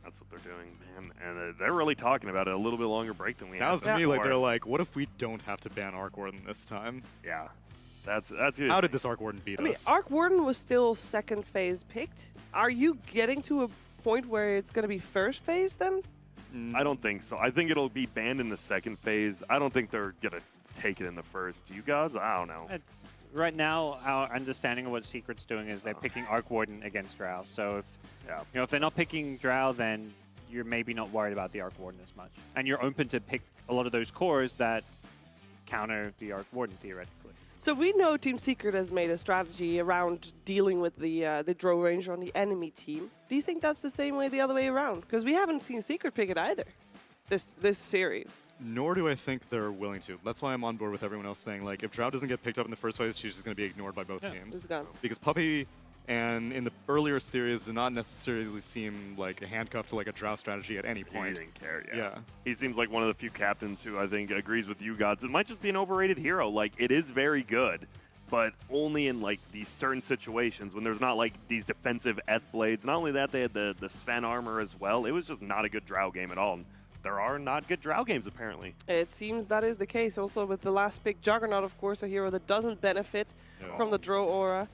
That's what they're doing, man. And they're really talking about it. A little bit longer break than we Sounds had. to me like they're like, what if we don't have to ban Arc Warden this time? Yeah. That's good. How did this Arc Warden beat I mean, us? Arc Warden was still second phase picked. Are you getting to a point where it's going to be first phase then? I don't think so. I think it'll be banned in the second phase. I don't think they're going to take it in the first. You guys? I don't know. Right now, our understanding of what Secret's doing is they're picking Arc Warden against Drow. So if they're not picking Drow, then you're maybe not worried about the Arc Warden as much. And you're open to pick a lot of those cores that counter the Arc Warden, theoretically. So we know Team Secret has made a strategy around dealing with the Drow Ranger on the enemy team. Do you think that's the same way the other way around? Because we haven't seen Secret pick it either, this series. Nor do I think they're willing to. That's why I'm on board with everyone else saying, like, if Drow doesn't get picked up in the first phase, she's just going to be ignored by both teams. It's gone. Because Puppy and in the earlier series did not necessarily seem like a handcuff to like a Drow strategy at any He point. didn't care, Yeah. He seems like one of the few captains who I think agrees with you guys. It might just be an overrated hero. Like, it is very good, but only in like these certain situations when there's not like these defensive Eth blades. Not only that, they had the Sven armor as well. It was just not a good Drow game at all. And there are not good Drow games, apparently. It seems that is the case. Also with the last pick, Juggernaut, of course, a hero that doesn't benefit from the Drow aura.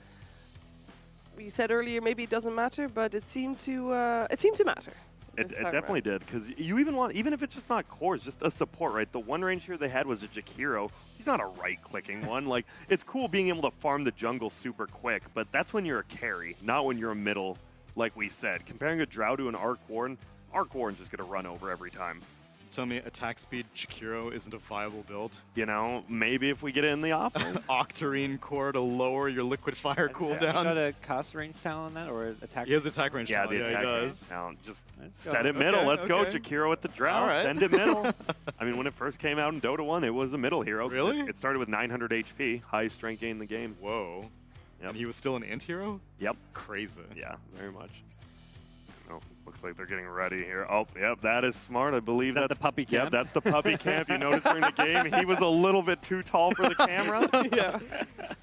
You said earlier maybe it doesn't matter, but it seemed to matter. It definitely did, because you even if it's just not cores, just a support, right? The one range here they had was a Jakiro. He's not a right-clicking one. Like, it's cool being able to farm the jungle super quick, but that's when you're a carry, not when you're a middle, like we said. Comparing a Drow to an Arc Warden just going to run over every time. Tell me attack speed Jakiro isn't a viable build. You know, maybe if we get it in the offense. Octarine core to lower your liquid fire cooldown. You got a cast range talent on that, or attack? He has attack range talent. The Yeah, attack he does. talent. Just Let's set go. it middle. Okay, Let's go, okay. Jakiro with the Drow. All right. Send it middle. I mean, when it first came out in Dota 1, it was a middle hero. Really? It started with 900 HP, highest strength gain in the game. Whoa. Yep. And he was still an int hero? Yep. Crazy. Yeah, very much. Oh, looks like they're getting ready here. Oh, yep, that is smart. I believe that that's the puppy Yep, camp? that's the puppy camp. You noticed during the game, he was a little bit too tall for the camera. Yeah.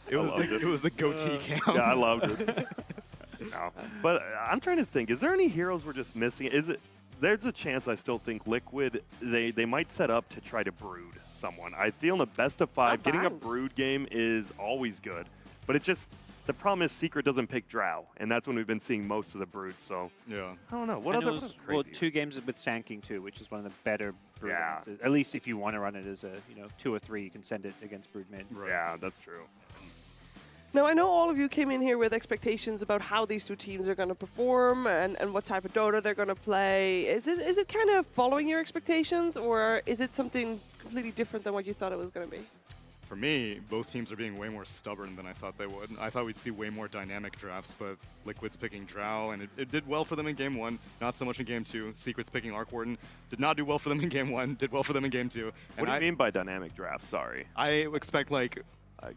It was the goatee cam. Yeah, I loved it. No. But I'm trying to think, is there any heroes we're just missing? There's a chance I still think Liquid, they might set up to try to brood someone. I feel in a best of 5, Not getting a bad. brood game is always good. But the problem is Secret doesn't pick Drow, and that's when we've been seeing most of the broods, so Yeah. I don't know. What And other it was, crazy? well, 2 games with Sand King too, which is one of the better brood Yeah. games. At least if you want to run it as a 2 or 3, you can send it against brood mid. Yeah, that's true. Now, I know all of you came in here with expectations about how these two teams are going to perform and what type of Dota they're going to play. Is it kind of following your expectations, or is it something completely different than what you thought it was going to be? For me, both teams are being way more stubborn than I thought they would. I thought we'd see way more dynamic drafts, but Liquid's picking Drow, and it did well for them in Game 1, not so much in Game 2. Secret's picking Arc Warden, did not do well for them in Game 1, did well for them in Game 2. What do you mean by dynamic draft? Sorry. I expect, like,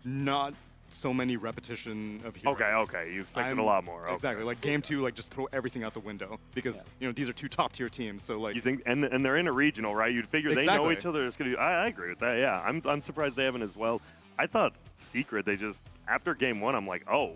not so many repetition of heroes. Okay. You expected a lot more. Okay. Exactly. Like, Game 2, like, just throw everything out the window, because, you know, these are 2 top-tier teams, so, like... You think, and they're in a regional, right? You'd figure they know Exactly. each other. It's gonna be, I agree with that, yeah. I'm surprised they haven't as well. I thought Secret, they just, after Game 1, I'm like, oh,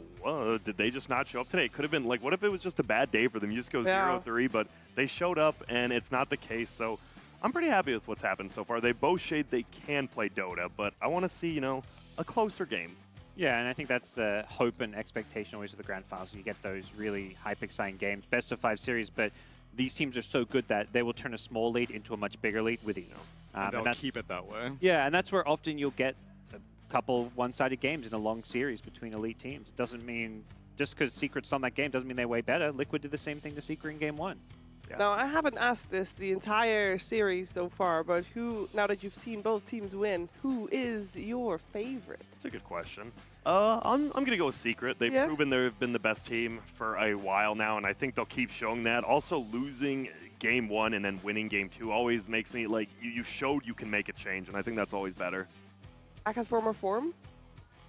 did they just not show up today? It could have been, like, what if it was just a bad day for them? You just go 0-3, but they showed up, and it's not the case, so I'm pretty happy with what's happened so far. They both shade they can play Dota, but I want to see, you know, a closer game. Yeah, and I think that's the hope and expectation always with the Grand Finals. You get those really hype-exciting games, best of 5 series, but these teams are so good that they will turn a small lead into a much bigger lead with ease. and they'll that's- keep it that way. Yeah, and that's where often you'll get a couple one-sided games in a long series between elite teams. It doesn't mean, just because Secret's on that game doesn't mean they're way better. Liquid did the same thing to Secret in Game 1. Yeah. Now, I haven't asked this the entire series so far, but now that you've seen both teams win, who is your favorite? That's a good question. I'm going to go with Secret. They've Yeah? proven they've been the best team for a while now, and I think they'll keep showing that. Also, losing Game 1 and then winning Game 2 always makes me, like, you showed you can make a change, and I think that's always better. Back at former form?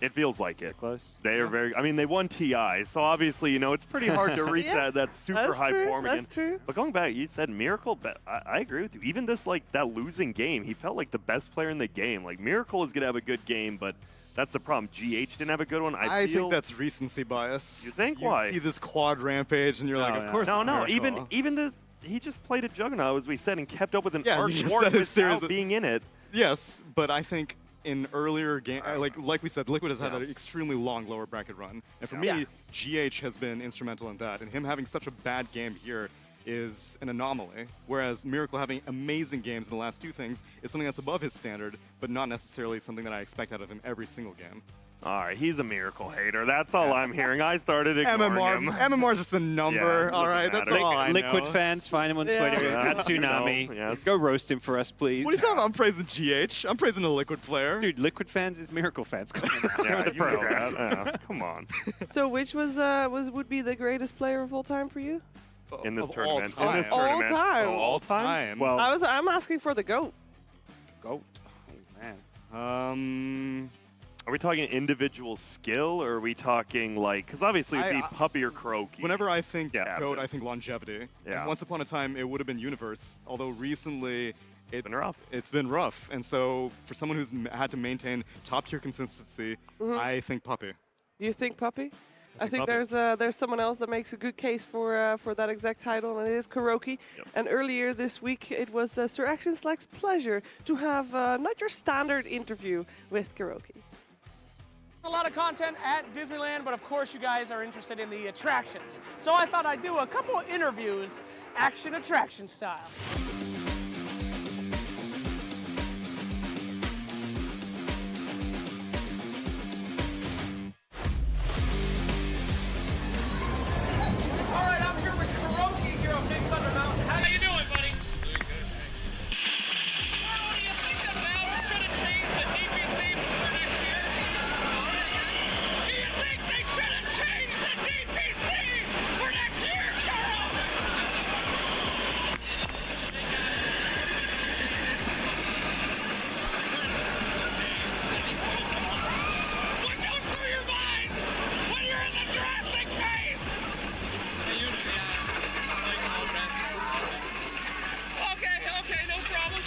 It feels like it. Close. They are very, I mean, they won TI, so obviously, you know, it's pretty hard to reach Yes, that super that's high true, form again. that's true. But going back, you said Miracle, but I agree with you. Even this, like, that losing game, he felt like the best player in the game. Like, Miracle is going to have a good game, but that's the problem. GH didn't have a good one. I feel, think that's recency bias. You think? You Why? see this quad rampage, and you're like, of course No, it's no. Miracle. Even he just played a Juggernaut, as we said, and kept up with an Yeah, arc you just war said a series without of- being in it. Yes, but I think in earlier game, like we said, Liquid has had an extremely long lower bracket run, and for me, GH has been instrumental in that. And him having such a bad game here is an anomaly, whereas Miracle having amazing games in the last two things is something that's above his standard, but not necessarily something that I expect out of him every single game. All right, he's a Miracle hater. That's all I'm hearing. I started ignoring him. MMR is just a number. Yeah, all right, doesn't that's matter. all I know. Liquid fans, find him on Twitter. At Tsunami. No, yes. Go roast him for us, please. What are you talking about? I'm praising GH. I'm praising a Liquid player. Dude, Liquid fans is Miracle fans. Come on. Yeah, They're the you know pro. that. Yeah, come on. So which would be the greatest player of all time for you? In this Of tournament. all In this time. All tournament. time. Oh, All time. Well, I'm asking for the GOAT. GOAT. Oh, man. Are we talking individual skill, or are we talking like? Because obviously it'd be Puppy or Croaky. Whenever I think Yeah. GOAT, I think longevity. Yeah. And once upon a time, it would have been Universe, although recently It's been rough. it's been rough. And so for someone who's had to maintain top-tier consistency, I think Puppy. Do you think Puppy? I think Puppy. there's someone else that makes a good case for that exact title, and it is Kuroki. Yep. And earlier this week, it was Sir Action Slack's pleasure to have not your standard interview with Kuroki. A lot of content at Disneyland, but of course you guys are interested in the attractions. So I thought I'd do a couple of interviews, action attraction style. All right, I'm here with Kuroki here on Big Thunder Mountain. How you doing, buddy? Doing good. What do you think the Valve should have changed the DPC for next year? Do you think they should have changed the DPC for next year, Carol? What goes through your mind when you're in the drafting phase? Okay, no problem.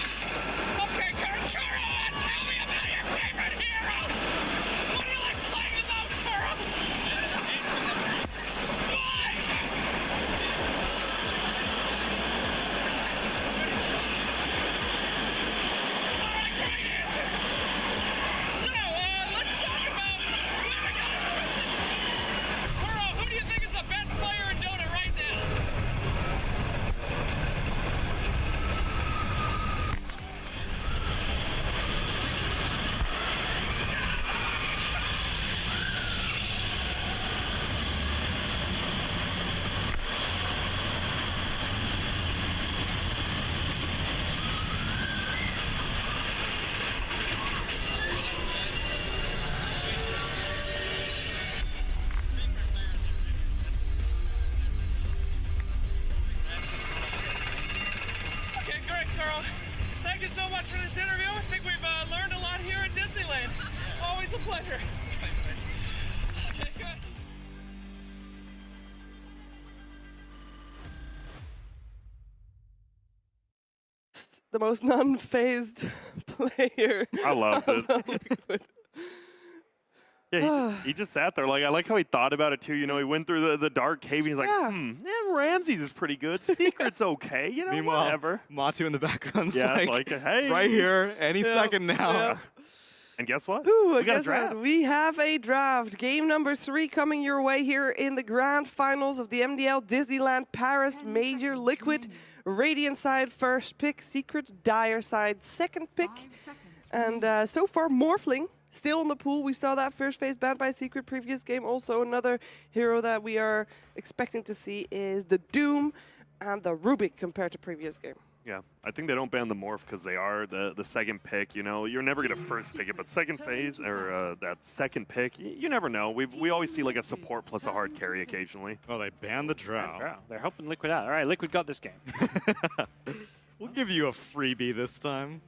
Okay, Churro, tell me about your favorite hero. What do you like playing the most, Churro? Why? All right, great answer. So, let's talk about Churro, who do you think is the best player in Dota right now? Okay, great, Carl. Thank you so much for this interview. I think we've learned a lot here at Disneyland. Always a pleasure. Okay, good. The most non-phased player. I loved it. Liquid. Yeah, he just sat there. Like, I like how he thought about it too. You know, he went through the dark cave and he's like, Ramses is pretty good. Secret's okay. You know, Meanwhile, whatever. Matu in the background's Yeah, like, hey. right here, any second now. Yeah. And guess what? Ooh, we got a guess draft. what? We have a draft. Game number 3 coming your way here in the grand finals of the MDL Disneyland Paris Major. Liquid, Radiant side first pick, Secret, Dire side second pick. And so far, Morphling still in the pool. We saw that first phase banned by Secret previous game. Also, another hero that we are expecting to see is the Doom and the Rubik compared to previous game. Yeah, I think they don't ban the Morph because they are the second pick. You know, you're never going to first pick it, but second phase or that second pick, you never know. We always see like a support plus a hard carry occasionally. Oh, they banned the Drow. Wow, they're helping Liquid out. All right, Liquid got this game. We'll give you a freebie this time.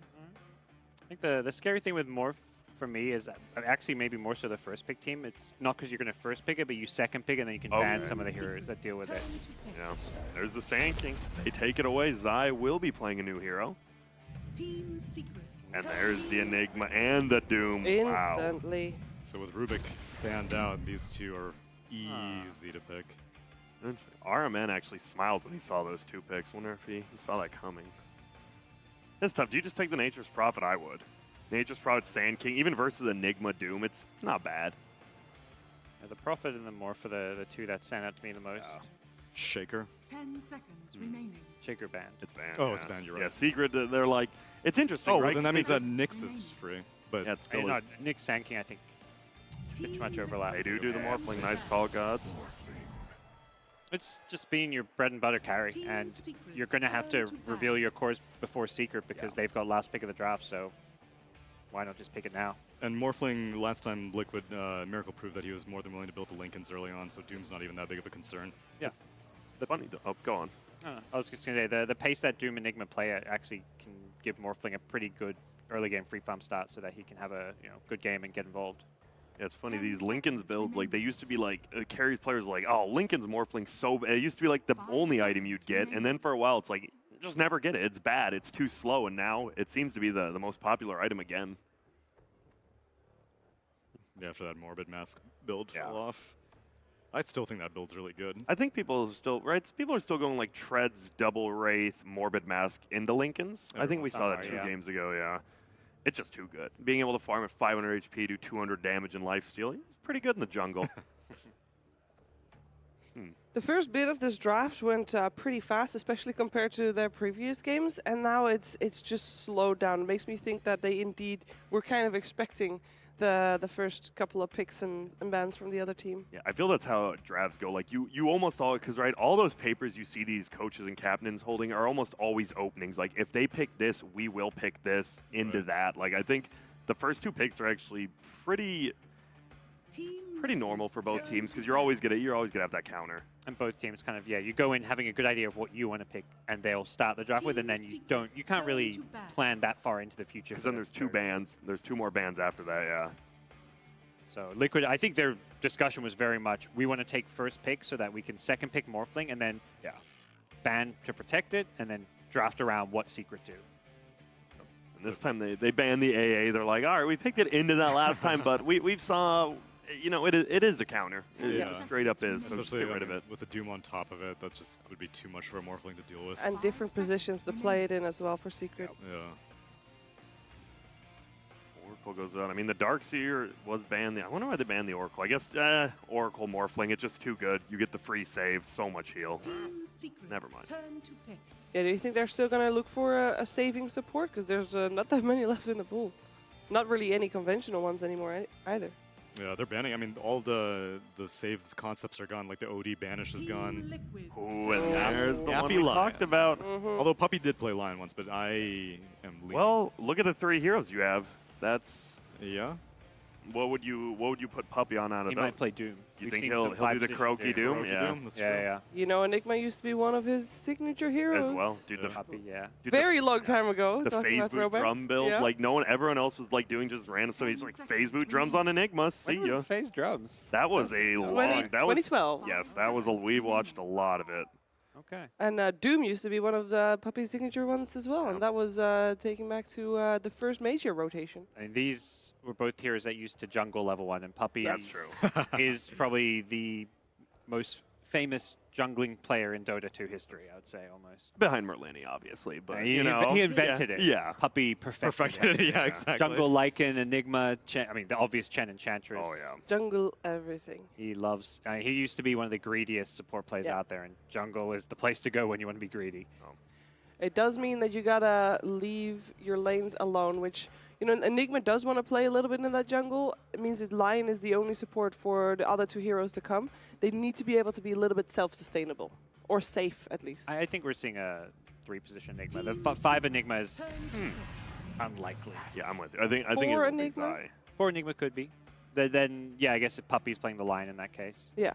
I think the scary thing with Morph for me is actually maybe more so the first pick team. It's not because you're going to first pick it, but you second pick it, and then you can ban some of the heroes that deal with it. Yeah, there's the Sand King. They take it away. Zai will be playing a new hero. Team Secrets. And there's the Enigma and the Doom. Wow. Instantly. So with Rubik banned out, these two are easy to pick. RMN actually smiled when he saw those 2 picks. Wonder if he saw that coming. It's tough. Do you just take the Nature's Prophet? I would. Nature's Prophet, Sand King, even versus Enigma Doom, it's not bad. Yeah, the Prophet and the Morph are the 2 that stand out to me the most. Yeah. Shaker. 10 seconds remaining. Shaker banned. It's banned. Oh, yeah. it's banned, you're right. Yeah, Secret, they're like, it's interesting, Oh, right? well, then that means that 'Cause Nyx is free. But yeah, it's still No, is. Nick Sand King, I think, a bit too much overlap. They do the Morphling. Nice call, Gods. It's just being your bread and butter carry, Team and Secrets you're going to have to turn to reveal battle. your cores before Secret because they've got last pick of the draft, so why not just pick it now? and Morphling, last time Liquid Miracle proved that he was more than willing to build the Lincolns early on, so Doom's not even that big of a concern. Yeah. It's funny. Oh, go on. I was just going to say, the pace that Doom Enigma play at actually can give Morphling a pretty good early game free farm start so that he can have a good game and get involved. Yeah, it's funny, these Lincoln's builds, like, they used to be like, carries players like, oh, Lincoln's Morphling so bad. It used to be like the only item you'd get, and then for a while it's like, just never get it. It's bad. It's too slow, and now it seems to be the most popular item again. Yeah, after that Morbid Mask build Yeah. fell off. I still think that build's really good. I think people are still, right? People are still going like Treads, Double Wraith, Morbid Mask into Lincolns. I think we saw that Somewhere, 2 yeah. games ago, yeah. It's just too good. Being able to farm at 500 HP, do 200 damage and lifesteal, it's pretty good in the jungle. The first bit of this draft went pretty fast, especially compared to their previous games, and now it's just slowed down. It makes me think that they indeed were kind of expecting the first couple of picks and bans from the other team. Yeah, I feel that's how drafts go. Like you almost all, because right, all those papers you see these coaches and captains holding are almost always openings. Like if they pick this, we will pick this into that. Like I think the first 2 picks are actually pretty normal for both teams because you're always gonna have that counter. And both teams kind of, you go in having a good idea of what you want to pick, and they'll start the draft with, and then you can't really plan that far into the future. Because then there's 2 bans. There's 2 more bans after that. Yeah. So Liquid, I think their discussion was very much, we want to take first pick so that we can second pick Morphling, and then ban to protect it, and then draft around what Secret do. And this time they banned the AA. They're like, all right, we picked it into that last time, but we've saw. It is a counter. It Yeah. straight up is. So just Especially get rid of it. with the Doom on top of it, that just would be too much for a Morphling to deal with. And different positions to play it in as well for Secret. Yeah. Oracle goes out. I mean, the Darkseer was banned. I wonder why they banned the Oracle. I guess Oracle Morphling. It's just too good. You get the free save, so much heal. Team Secrets Never mind. turn to pick. Yeah, do you think they're still going to look for a saving support? Because there's not that many left in the pool. Not really any conventional ones anymore either. Yeah, they're banning. I mean, all the saved concepts are gone. Like the OD Banish is Team gone. Liquids Ooh, and there's the one Happy we Lion. talked about. Although Puppy did play Lion once, but I am leaving. Well, look at the 3 heroes you have. That's Yeah. what would you put Puppy on out of He those? might play Doom. You We've think seen he'll some do the 5-position Croaky Doom? Croaky Yeah. Doom, that's Yeah, true. yeah. You know, Enigma used to be one of his signature heroes. As well, dude. Yeah. Puppy, yeah. Dude, Very long time ago. The talking phase about boot throwbacks. drum build, Yeah. like everyone else was like doing just random stuff. He's like phase boot drums on Enigma. See ya. phase drums? That was a long. That was 2012. yes. That was a. We watched a lot of it. Okay. And Doom used to be one of the Puppy's signature ones as well, and that was taken back to the first major rotation. And these were both heroes that used to jungle level 1, and Puppy That's is probably the most famous jungling player in Dota 2 history, I would say, almost. Behind Merlini, obviously, but he, you know, he invented it. Yeah. Puppy perfected Perfected. it. Yeah, exactly. Jungle Lycan, Enigma, I mean, the obvious Chen Enchantress. Oh yeah. Jungle everything. He loves, he used to be one of the greediest support players Yeah. out there, and jungle is the place to go when you want to be greedy. It does mean that you gotta leave your lanes alone, which, you know, Enigma does want to play a little bit in that jungle. It means that Lion is the only support for the other 2 heroes to come. They need to be able to be a little bit self-sustainable, or safe at least. I think we're seeing a 3-position Enigma. The 5 Enigma is unlikely. Yeah, I'm with you. I think it For will be Enigma? Zai. 4 Enigma could be. Then yeah, I guess if Puppy's playing the line in that case. Yeah.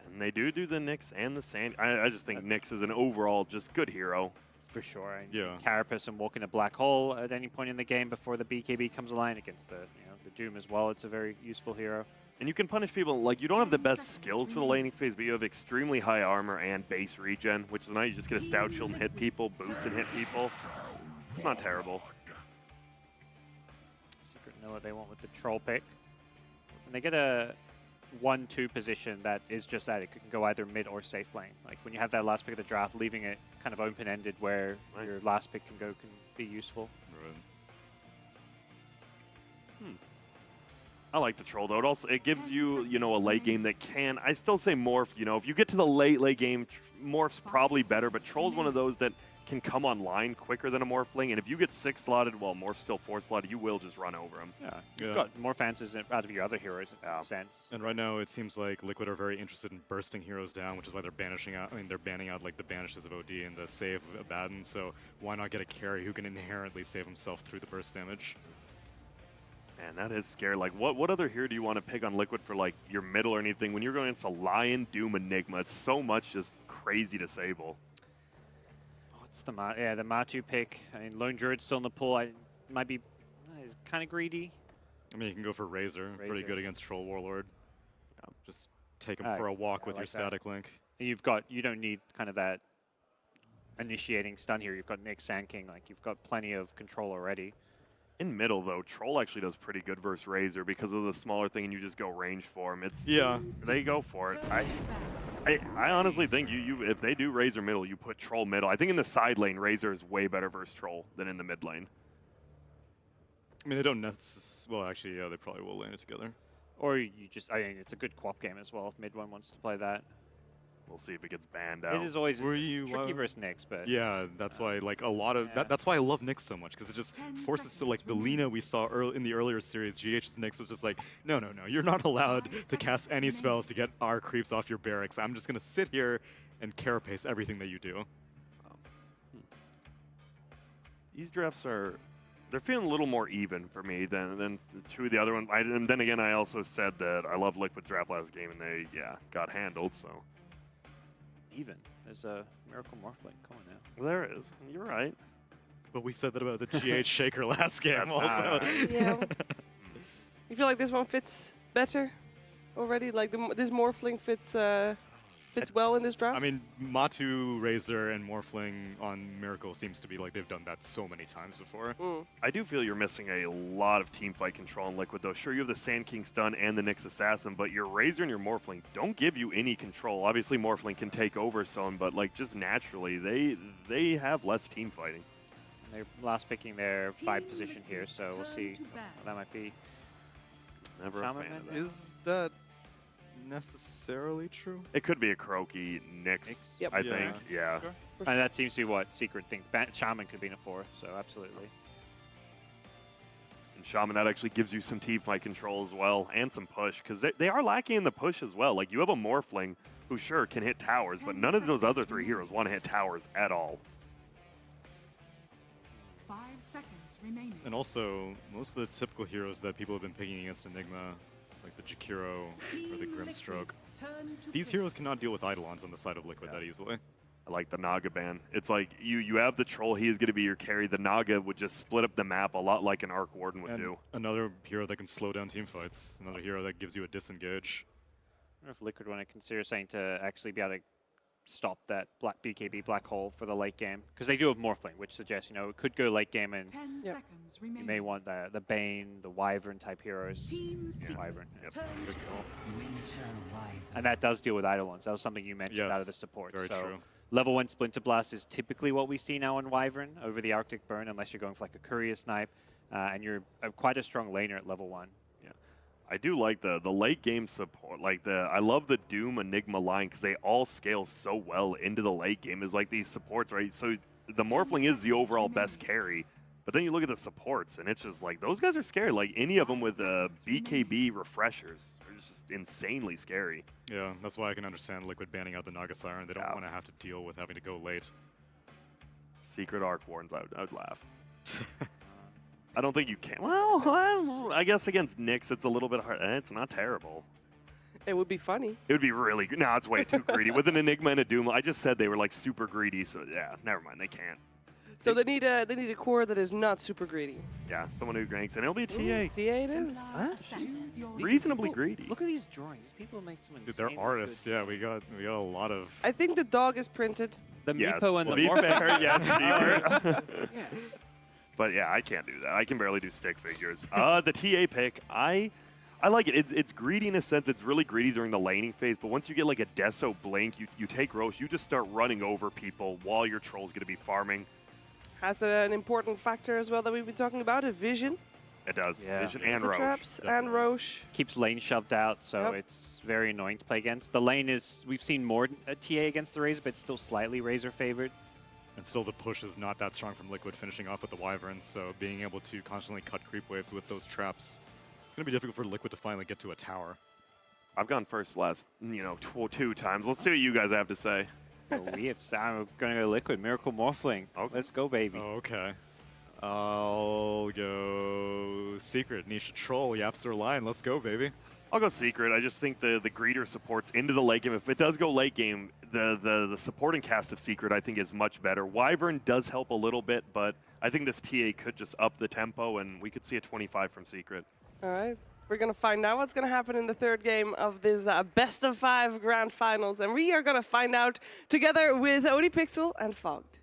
And they do the Nyx and the Sand. I just think Nyx is an overall just good hero. For sure. And Yeah. Carapace and walking a black hole at any point in the game before the BKB comes aligned against the Doom as well. It's a very useful hero. And you can punish people, like, you don't have the best skills for the laning phase, but you have extremely high armor and base regen, which is nice. You just get a stout shield and hit people, boots and hit people. It's not terrible. Secret know what they want with the troll pick. And they get a 1-2 position that is just that. It can go either mid or safe lane. Like when you have that last pick of the draft, leaving it kind of open-ended where your last pick can be useful. Right. I like the troll though. It gives you, you know, a late game that can. I still say morph. You know, if you get to the late game, morph's probably better. But troll's one of those that can come online quicker than a morphling. And if you get 6 slotted while morph's still 4 slotted, you will just run over him. Yeah, you've got more fancies out of your other heroes in a sense. And right now, it seems like Liquid are very interested in bursting heroes down, which is why they're banishing out. I mean, they're banning out like the banishes of OD and the save of Abaddon. So why not get a carry who can inherently save himself through the burst damage? Man, that is scary. Like, what other hero do you want to pick on Liquid for, like, your middle or anything? When you're going against a Lion, Doom, Enigma, it's so much just crazy disable. What's the the Matu pick? I mean, Lone Druid's still in the pool. Might be kind of greedy. I mean, you can go for Razor. Pretty good against Troll Warlord. Just take him for a walk with your static link. You don't need kind of that initiating stun here. You've got Nick Sand King. Like, you've got plenty of control already. In middle, though, Troll actually does pretty good versus Razor because of the smaller thing, and you just go range for him. They go for it. I honestly think if they do Razor middle, you put Troll middle. I think in the side lane, Razor is way better versus Troll than in the mid lane. I mean, they don't necessarily. Well, actually, yeah, they probably will lane it together. Or you just, I mean, it's a good co-op game as well if mid one wants to play that. We'll see if it gets banned out. It is always tricky versus Nyx, but yeah, that's why like a lot of that's why I love Nyx so much because it just forces to like the Lina we saw in the earlier series. GH's Nyx was just like, no, you're not allowed to cast any spells to get our creeps off your barracks. I'm just gonna sit here and carapace everything that you do. These drafts they're feeling a little more even for me than two of the other ones. And then again, I also said that I love Liquid's draft last game, and they got handled. So. Even. There's a Miracle Morphling going now. Well, there is. You're right. But we said that about the GH Shaker last game also. Yeah. You feel like this one fits better already? Like this Morphling fits well in this draft? I mean, Matu, Razor, and Morphling on Miracle seems to be like they've done that so many times before. I do feel you're missing a lot of teamfight control in Liquid, though. Sure, you have the Sand King stun and the Nyx Assassin, but your Razor and your Morphling don't give you any control. Obviously, Morphling can take over some, but like just naturally, they have less team fighting. They're last picking their 5 position here, so we'll see what that might be. Never a fan of that. Is that necessarily true? It could be a Croaky Nyx, I think. Yeah. Sure. And that seems to be what Secret think. Shaman could be in a 4, so absolutely. And Shaman, that actually gives you some team fight control as well, and some push, because they are lacking in the push as well. Like, you have a Morphling who, sure, can hit towers, but none of those other 3 heroes want to hit towers at all. 5 seconds remaining. And also, most of the typical heroes that people have been picking against Enigma, like the Jakiro or the Grimstroke, these heroes cannot deal with Eidolons on the side of Liquid that easily. I like the Naga ban. It's like you have the Troll, he is going to be your carry. The Naga would just split up the map a lot like an Arc Warden would do. Another hero that can slow down team fights. Another hero that gives you a disengage. I wonder if Liquid want to consider saying to actually be able to stop that BKB black hole for the late game, because they do have Morphling, which suggests it could go late game, and 10 seconds remaining. you may want the Bane, the Wyvern type heroes. Wyvern. Yep. Good call. And that does deal with Eidolons. That was something you mentioned out of the Yes, support. very so true. level 1 Splinter Blast is typically what we see now in Wyvern over the Arctic Burn, unless you're going for like a Courier Snipe, and you're quite a strong laner at level 1. I do like the late game support. Like I love the Doom Enigma line because they all scale so well into the late game. Is like these supports, right? So the Morphling is the overall best carry, but then you look at the supports and it's just like those guys are scary. Like any of them with BKB refreshers are just insanely scary. Yeah, that's why I can understand Liquid banning out the Naga Siren. They don't want to have to deal with having to go late. Secret Arc Wardens, I would laugh. I don't think you can. Well, I guess against Nyx, it's a little bit hard. It's not terrible. It would be funny. It would be really good. No, it's way too greedy. With an Enigma and a Doom, I just said they were like super greedy, so yeah, never mind. They can't. So they need a core that is not super greedy. Yeah, someone who ranks, and it'll be a TA. TA it is. Huh? Reasonably greedy. Look at these drawings. People make some Dude, they're artists. Yeah, we got a lot of. I think the dog is printed. The Yes. Meepo and To the be Morph. fair, yes, Beaver. Yeah. But yeah, I can't do that. I can barely do stick figures. The TA pick, I I like it. It's greedy in a sense. It's really greedy during the laning phase, but once you get like a Deso blink, you take Roche, you just start running over people while your troll's going to be farming. Has an important factor as well that we've been talking about, a vision. It does. Yeah. Vision and The Roche. traps and definitely. Roche. Keeps lane shoved out, so Yep. it's very annoying to play against. The lane is, we've seen more TA against the Razor, but it's still slightly Razor favored. And still the push is not that strong from Liquid, finishing off with the Wyverns, so being able to constantly cut creep waves with those traps, it's going to be difficult for Liquid to finally get to a tower. I've gone first last, two times. Let's see what you guys have to say. So we have, I'm going to go Liquid, Miracle Morphling. Okay. Let's go, baby. Okay. I'll go Secret, Nisha Troll, Yapster Lion. Let's go, baby. I'll go Secret. I just think the greeter supports into the late game. If it does go late game, the supporting cast of Secret I think is much better. Wyvern does help a little bit, but I think this TA could just up the tempo and we could see a 25 from Secret. All right. We're going to find out what's going to happen in the third game of this best of 5 grand finals. And we are going to find out together with ODPixel and Fogged.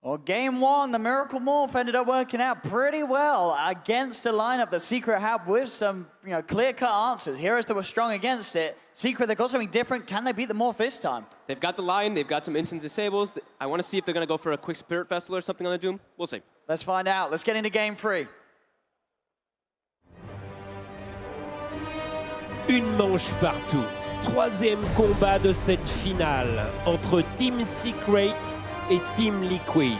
Well, game one, the Miracle Morph ended up working out pretty well against a lineup that Secret had with some, clear-cut answers. Heroes that were strong against it. Secret, they've got something different. Can they beat the Morph this time? They've got the Lion, they've got some instant disables. I want to see if they're going to go for a quick Spirit Festival or something on the Doom. We'll see. Let's find out. Let's get into game 3. Une manche partout. Troisième combat de cette finale entre Team Secret et Team Liquid.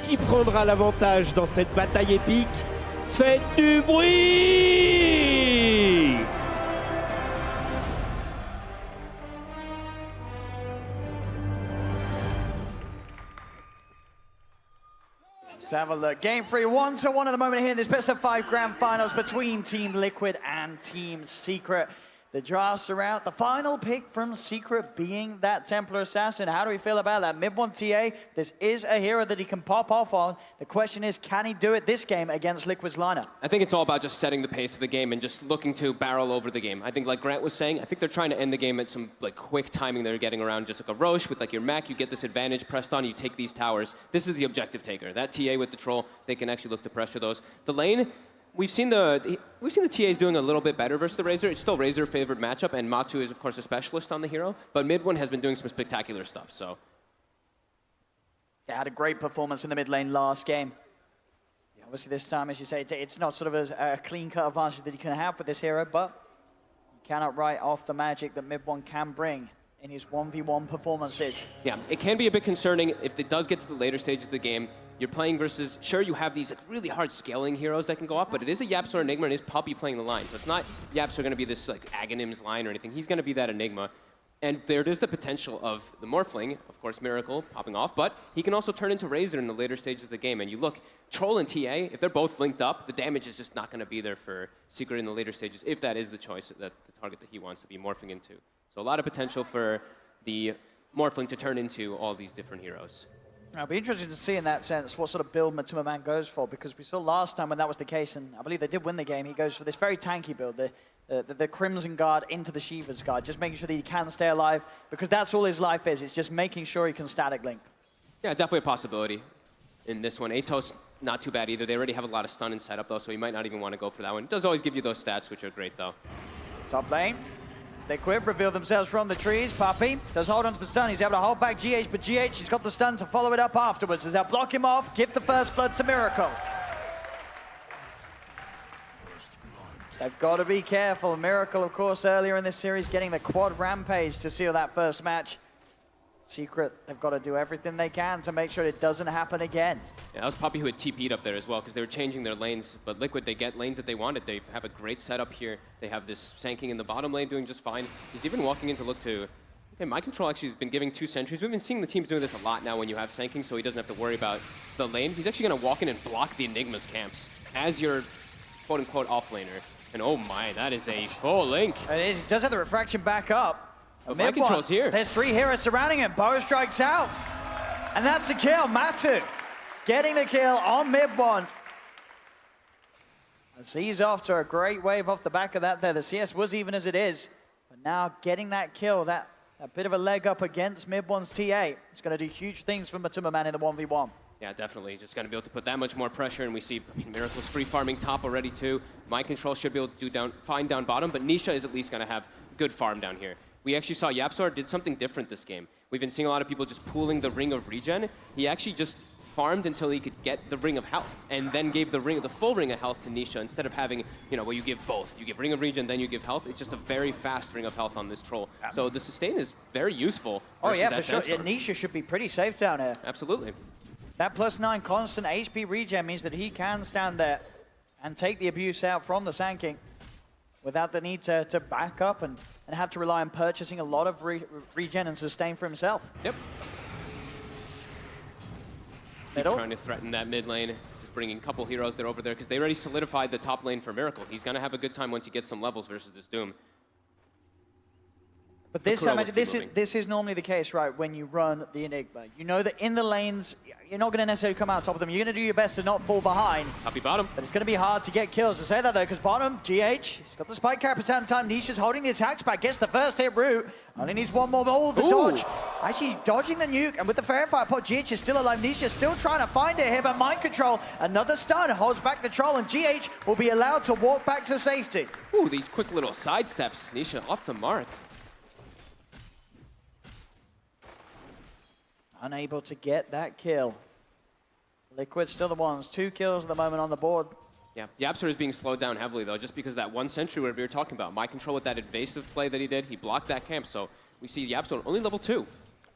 Qui prendra l'avantage dans cette bataille épique? Faites du bruit! Let's have a look. Game 3, 1-1 at the moment here in this best of 5 grand finals between Team Liquid and Team Secret. The drafts are out. The final pick from Secret being that Templar Assassin. How do we feel about that? Mid-1 TA, this is a hero that he can pop off on. The question is, can he do it this game against Liquid's lineup? I think it's all about just setting the pace of the game and just looking to barrel over the game. I think like Grant was saying, I think they're trying to end the game at some quick timing they're getting around, just like a Roche with your mech, you get this advantage pressed on, you take these towers. This is the objective taker. That TA with the troll, they can actually look to pressure those. The lane, We've seen the TAs doing a little bit better versus the Razor. It's still Razor favored matchup, and Matu is of course a specialist on the hero. But mid one has been doing some spectacular stuff. So they had a great performance in the mid lane last game. Obviously this time, as you say, it's not sort of a clean-cut advantage that you can have with this hero, but you cannot write off the magic that mid one can bring in his 1v1 performances. Yeah, it can be a bit concerning if it does get to the later stages of the game. You're playing versus, sure, you have these really hard scaling heroes that can go off, but it is a Yapster Enigma and it is Puppy playing the line. So it's not Yapster going to be this Aghanims line or anything. He's going to be that Enigma. And there is the potential of the Morphling, of course, Miracle popping off, but he can also turn into Razor in the later stages of the game. And you look, Troll and TA, if they're both linked up, the damage is just not going to be there for Secret in the later stages, if that is the choice, that the target that he wants to be morphing into. So a lot of potential for the Morphling to turn into all these different heroes. It'll be interesting to see in that sense what sort of build Matuma Man goes for, because we saw last time when that was the case, and I believe they did win the game, he goes for this very tanky build, the Crimson Guard into the Shiva's Guard, just making sure that he can stay alive, because that's all his life is. It's just making sure he can static link. Yeah, definitely a possibility in this one. Atos, not too bad either. They already have a lot of stun and setup, though, so he might not even want to go for that one. It does always give you those stats, which are great, though. Top lane. They quit, reveal themselves from the trees. Puppy does hold on to the stun. He's able to hold back GH, but GH, he's got the stun to follow it up afterwards as they'll block him off, give the first blood to Miracle. They've got to be careful. Miracle, of course, earlier in this series, getting the quad rampage to seal that first match. Secret, they've got to do everything they can to make sure it doesn't happen again. Yeah, that was Puppy who had TP'd up there as well, because they were changing their lanes. But Liquid, they get lanes that they wanted. They have a great setup here. They have this Sanking in the bottom lane doing just fine. He's even walking in to look to... Okay, My Control actually has been giving 2 sentries. We've been seeing the teams doing this a lot now when you have Sanking, so he doesn't have to worry about the lane. He's actually going to walk in and block the Enigma's camps as your quote-unquote off-laner. And oh my, that is a full link. It is. He does have the refraction back up. But My Control's here. There's 3 heroes surrounding him. Bow strikes out. And that's a kill. Matu getting the kill on mid-1. As he's off to a great wave off the back of that there. The CS was even as it is. But now getting that kill, that bit of a leg up against mid-1's TA. It's going to do huge things for Matuma Man in the 1v1. Yeah, definitely. He's just going to be able to put that much more pressure, and we see Miracle's free farming top already too. Mind Control should be able to do fine down bottom, but Nisha is at least going to have good farm down here. We actually saw YapzOr did something different this game. We've been seeing a lot of people just pooling the Ring of Regen. He actually just farmed until he could get the Ring of Health, and then gave the full Ring of Health to Nisha instead of having, where you give both. You give Ring of Regen, then you give Health. It's just a very fast Ring of Health on this troll. So the sustain is very useful. Oh yeah, for sure. Yeah, Nisha should be pretty safe down here. Absolutely. That +9 constant HP regen means that he can stand there and take the abuse out from the Sand King without the need to back up and have to rely on purchasing a lot of regen and sustain for himself. Yep. Trying to threaten that mid lane, just bringing a couple heroes over there because they already solidified the top lane for Miracle. He's going to have a good time once he gets some levels versus this Doom. But this is normally the case, right, when you run the Enigma. You know that in the lanes, you're not going to necessarily come out top of them. You're going to do your best to not fall behind. Copy bottom. But it's going to be hard to get kills. To say that, though, because bottom, GH, he's got the spike carpet out in time. Nisha's holding the attacks back, gets the first hit route. Only needs one more. Oh, the dodge. Actually dodging the nuke, and with the fair fire pot, GH is still alive. Nisha's still trying to find it here, but Mind Control, another stun, holds back the troll, and GH will be allowed to walk back to safety. Ooh, these quick little side steps. Nisha off the mark. Unable to get that kill. Liquid still the ones. 2 kills at the moment on the board. Yeah, YapzOr is being slowed down heavily, though, just because of that 1 sentry where we were talking about. Mind Control with that evasive play that he did, he blocked that camp, so we see YapzOr only level 2.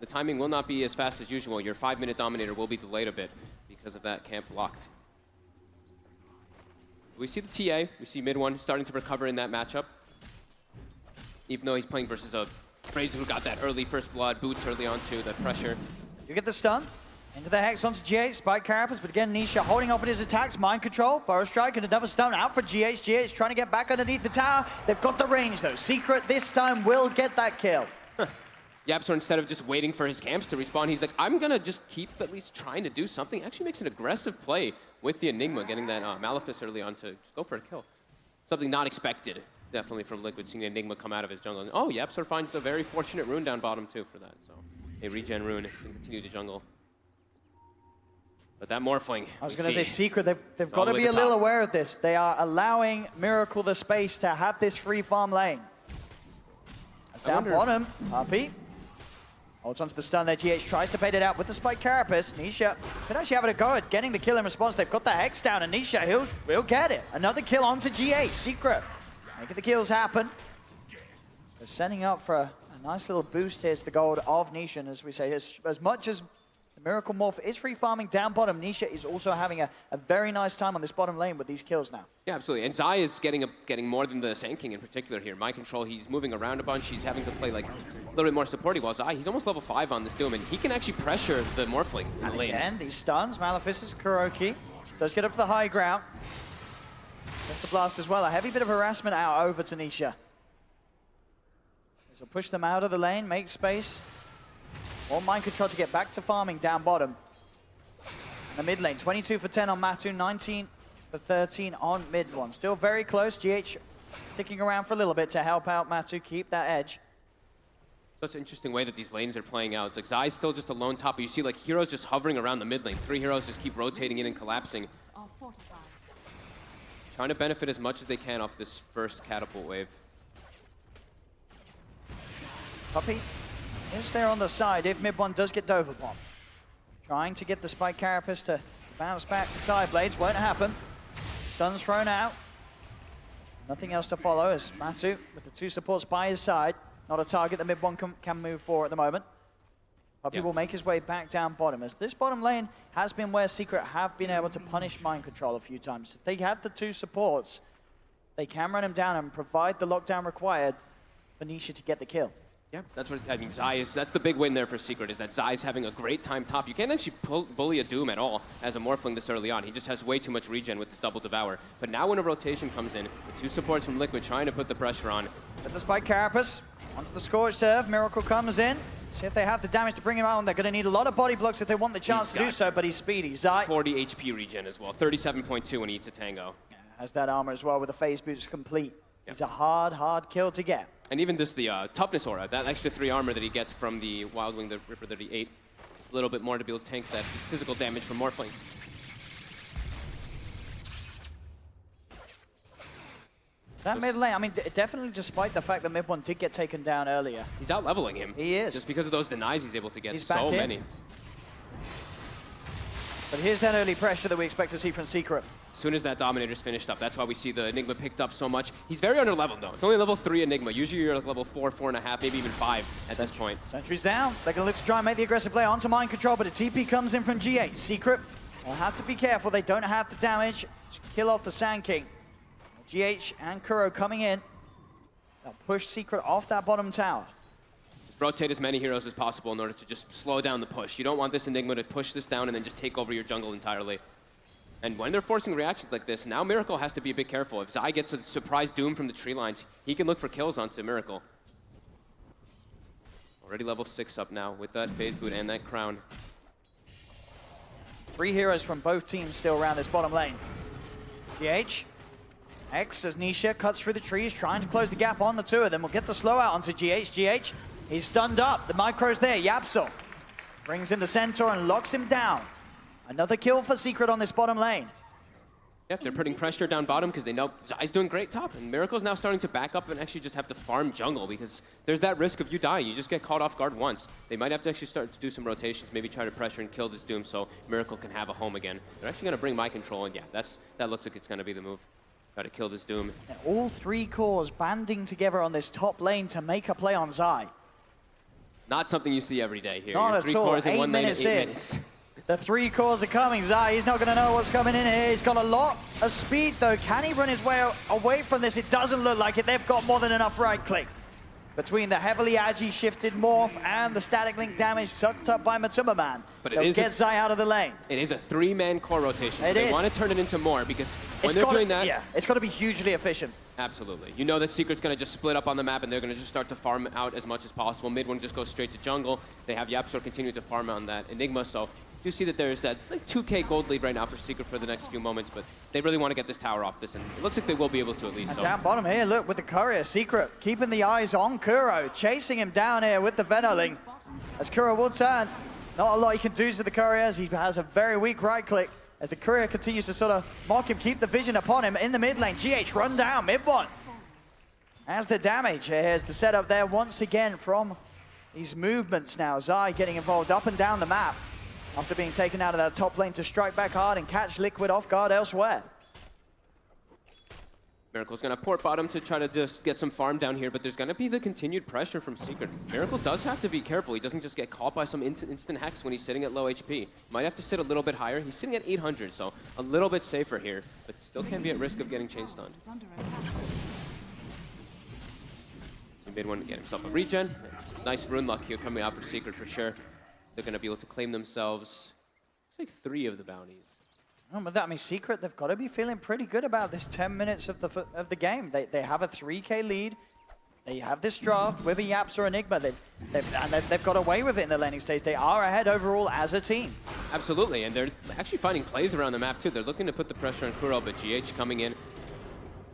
The timing will not be as fast as usual. Your 5-minute dominator will be delayed a bit because of that camp blocked. We see the TA, we see mid one starting to recover in that matchup. Even though he's playing versus a Fraser who got that early first blood, boots early on too, the pressure. You get the stun. Into the Hex onto GH, Spike Carapace, but again, Nisha holding off with his attacks. Mind Control, Burrow Strike, and another stun out for GH. GH trying to get back underneath the tower. They've got the range, though. Secret this time will get that kill. YapzOr, instead of just waiting for his camps to respawn, he's like, I'm going to just keep at least trying to do something. Actually makes an aggressive play with the Enigma, getting that Malefice early on to just go for a kill. Something not expected, definitely, from Liquid, seeing Enigma come out of his jungle. And, oh, YapzOr finds a very fortunate rune down bottom, too, for that. So a regen rune can continue to jungle. But that Morphling, I was going to say Secret, they've got to be a little aware of this. They are allowing Miracle the space to have this free farm lane. That's down bottom, RP. Holds onto the stun there, GH tries to bait it out with the Spike Carapace. Nisha could actually have it a go at getting the kill in response. They've got the Hex down, and Nisha, he'll get it. Another kill onto GH, Secret. Making the kills happen. They're setting up for a nice little boost here to the gold of Nisha, and as we say, as much as Miracle Morph is free farming down bottom, Nisha is also having a very nice time on this bottom lane with these kills now. Yeah, absolutely. And Zai is getting more than the Sand King in particular here. Mind Control, he's moving around a bunch. He's having to play like a little bit more supporting. While Zai, he's almost level 5 on this Doom, and he can actually pressure the Morphling in the lane. Again, these stuns, Maleficus, Kuroki does get up to the high ground. Gets the blast as well. A heavy bit of harassment out over to Nisha. So push them out of the lane, make space. Or Mind Control to get back to farming down bottom. In the mid lane, 22 for 10 on Matu, 19 for 13 on mid one. Still very close. GH sticking around for a little bit to help out Matu keep that edge. So it's an interesting way that these lanes are playing out. It's like Zai's still just a lone top, but you see like heroes just hovering around the mid lane. 3 heroes just keep rotating in and collapsing. Trying to benefit as much as they can off this first catapult wave. Puppy is there on the side if mid one does get Dover Bomb. Trying to get the Spike Carapace to bounce back to side blades. Won't happen. Stuns thrown out. Nothing else to follow as Matu with the 2 supports by his side. Not a target that mid one can move for at the moment. Puppy will make his way back down bottom, as this bottom lane has been where Secret have been able to punish Mind Control a few times. If they have the 2 supports, they can run him down and provide the lockdown required for Nisha to get the kill. Yeah, that's what I mean. That's the big win there for Secret, is that Zai's having a great time top. You can't actually bully a Doom at all as a Morphling this early on. He just has way too much regen with his double Devour. But now when a rotation comes in, the 2 supports from Liquid trying to put the pressure on. But the Spike Carapace onto the Scorched Earth. Miracle comes in. See if they have the damage to bring him out. They're going to need a lot of body blocks if they want the chance to do so, but he's speedy. Zai 40 HP regen as well. 37.2 when he eats a Tango. Has that armor as well with the phase boots complete. Yep. He's a hard kill to get. And even just the toughness aura, that extra 3 armor that he gets from the Wild Wing, the Ripper 38, a little bit more to be able to tank that physical damage from Morphling. That mid lane, I mean, definitely despite the fact that mid one did get taken down earlier. He's out-leveling him. He is. Just because of those denies he's able to get He's so back in. many. But here's that early pressure that we expect to see from Secret. As soon as that Dominator's finished up, that's why we see the Enigma picked up so much. He's very under-leveled, though. It's only level 3 Enigma. Usually you're like level 4, 4.5, maybe even 5 at this point. Sentry's down. They're going to look to try and make the aggressive play onto mind control, but a TP comes in from GH. Secret will have to be careful. They don't have the damage to kill off the Sand King. GH and Kuro coming in. They'll push Secret off that bottom tower. Rotate as many heroes as possible in order to just slow down the push. You don't want this Enigma to push this down and then just take over your jungle entirely. And when they're forcing reactions like this, now Miracle has to be a bit careful. If Zai gets a surprise Doom from the tree lines, he can look for kills onto Miracle. Already level 6 up now with that phase boot and that crown. 3 heroes from both teams still around this bottom lane. GH. X as Nisha cuts through the trees, trying to close the gap on the two of them. We'll get the slow out onto GH. GH, he's stunned up. The micro's there. Yapsel brings in the Centaur and locks him down. Another kill for Secret on this bottom lane. Yep, they're putting pressure down bottom because they know Zai's doing great top. And Miracle's now starting to back up and actually just have to farm jungle because there's that risk of you dying. You just get caught off guard once. They might have to actually start to do some rotations, maybe try to pressure and kill this Doom so Miracle can have a home again. They're actually going to bring my control, and yeah, that looks like it's going to be the move. Try to kill this Doom. And all 3 cores banding together on this top lane to make a play on Zai. Not something you see every day here. Not You're at 3 all. cores in 8 one lane minutes in 8 in. minutes. The 3 cores are coming. Zai, he's not going to know what's coming in here. He's got a lot of speed, though. Can he run his way away from this? It doesn't look like it. They've got more than enough right click. Between the heavily agi-shifted morph and the static link damage sucked up by Matuma Man. But They'll get Zai out of the lane. It is a 3-man core rotation. It They is. want to turn it into more because when It's they're gotta- doing that... Yeah, it's got to be hugely efficient. Absolutely. You know that Secret's going to just split up on the map and they're going to just start to farm out as much as possible. Mid one just goes straight to jungle. They have Yapsor continue to farm on that Enigma, so you see that there's that like 2k gold lead right now for Secret for the next few moments, but they really want to get this tower off this, and it looks like they will be able to at least. And So down bottom here, look, with the courier, Secret keeping the eyes on Kuro, chasing him down here with the Venoling. As Kuro will turn, not a lot he can do to the courier as he has a very weak right click. As the courier continues to sort of mock him, keep the vision upon him in the mid lane. GH run down, mid one. As the damage, here's the setup there once again from these movements now. Zai getting involved up and down the map after being taken out of that top lane to strike back hard and catch Liquid off guard elsewhere. Miracle's going to port bottom to try to just get some farm down here, but there's going to be the continued pressure from Secret. Miracle does have to be careful. He doesn't just get caught by some instant hex when he's sitting at low HP. Might have to sit a little bit higher. He's sitting at 800, so a little bit safer here, but still can be at risk of getting chain stunned. Is under attack. So mid one to get himself a regen. Nice rune luck here coming out for Secret for sure. They're going to be able to claim themselves, looks like 3 of the bounties. Oh, with that, I mean, Secret, they've got to be feeling pretty good about this 10 minutes of the game. They have a 3k lead. They have this draft with a Yaps or Enigma. They've got away with it in the laning stage. They are ahead overall as a team. Absolutely, and they're actually finding plays around the map too. They're looking to put the pressure on Kuro, but GH coming in.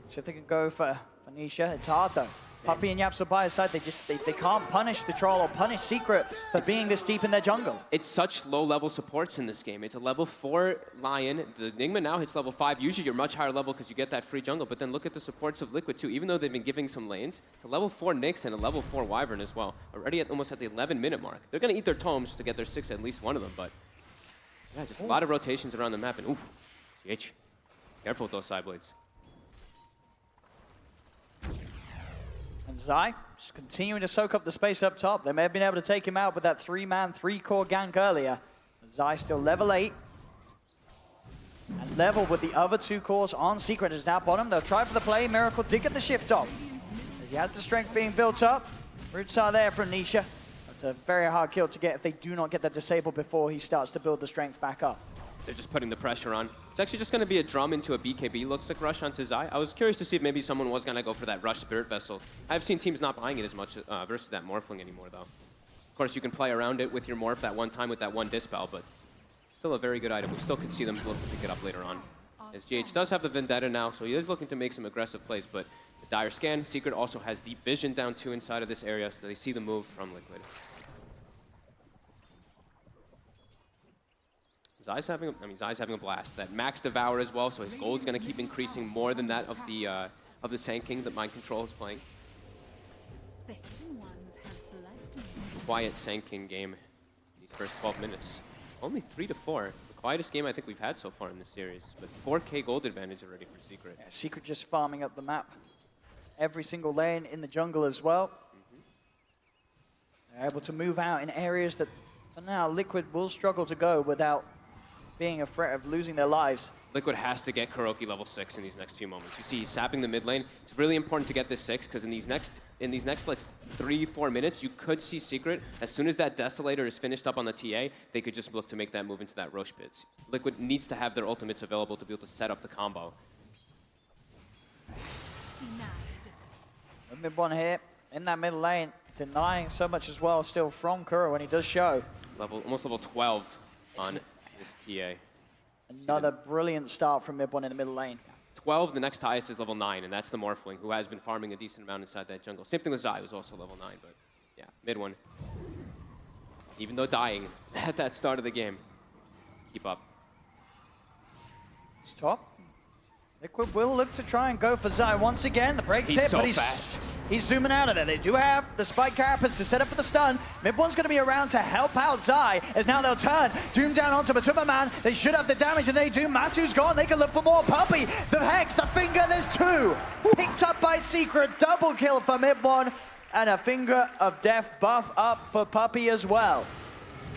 So if they can go for Nisha, it's hard though. Puppy and Yaps are by his side. They can't punish the troll or punish Secret for being this deep in their jungle. It's such low-level supports in this game. It's a level 4 Lion. The Enigma now hits level 5. Usually you're much higher level because you get that free jungle, but then look at the supports of Liquid too. Even though they've been giving some lanes, it's a level 4 Nyx and a level 4 Wyvern as well. Already almost at the 11-minute mark. They're going to eat their tomes to get their 6 at least one of them, but yeah, just a lot of rotations around the map. And oof, GH, careful with those side blades. And Zai just continuing to soak up the space up top. They may have been able to take him out with that 3-man, 3-core gank earlier. But Zai still level 8. And level with the other 2 cores on Secret is now bottom. They'll try for the play. Miracle did get the shift off. As he has the strength being built up. Roots are there from Nisha. That's a very hard kill to get if they do not get that disable before he starts to build the strength back up. They're just putting the pressure on. It's actually just going to be a drum into a BKB, looks like, rush onto Zai. I was curious to see if maybe someone was going to go for that rush Spirit Vessel. I've seen teams not buying it as much versus that Morphling anymore, though. Of course, you can play around it with your Morph that one time with that one Dispel, but still a very good item. We still could see them look to pick it up later on. As GH does have the Vendetta now, so he is looking to make some aggressive plays, but the Dire Scan, Secret also has Deep Vision down 2 inside of this area, so they see the move from Liquid. Zai's having a blast. That max devour as well, so his gold's going to keep increasing more than that of the Sand King that Mind Control is playing. The hidden ones have blessed me. Quiet Sand King game in these first 12 minutes. Only 3-4. The quietest game I think we've had so far in this series, but 4K gold advantage already for Secret. Yeah, Secret just farming up the map. Every single lane in the jungle as well. They're able to move out in areas that, for now, Liquid will struggle to go without being a threat of losing their lives. Liquid has to get Kuroki level 6 in these next few moments. You see he's sapping the mid lane. It's really important to get this 6 because in these next like 3-4 minutes, you could see Secret. As soon as that Desolator is finished up on the TA, they could just look to make that move into that Roche pits. Liquid needs to have their ultimates available to be able to set up the combo. Denied. Mid one here in that middle lane, denying so much as well still from Kuro when he does show. Almost level 12 on this TA. Another brilliant start from mid one in the middle lane. 12, the next highest is level 9, and that's the Morphling, who has been farming a decent amount inside that jungle. Same thing with Zai, who's also level 9, but yeah, mid one. Even though dying at that start of the game, keep up. It's top. Liquid will look to try and go for Zai once again. The break's He's hit, so but fast. He's zooming out of there. They do have the spike carapace to set up for the stun. Mid one's going to be around to help out Zai, as now they'll turn. Doom down onto Matuma Man. They should have the damage, and they do. Matu's gone. They can look for more. Puppey, the Hex, the Finger. There's 2. Picked up by Secret. Double kill for mid one. And a Finger of Death buff up for Puppey as well.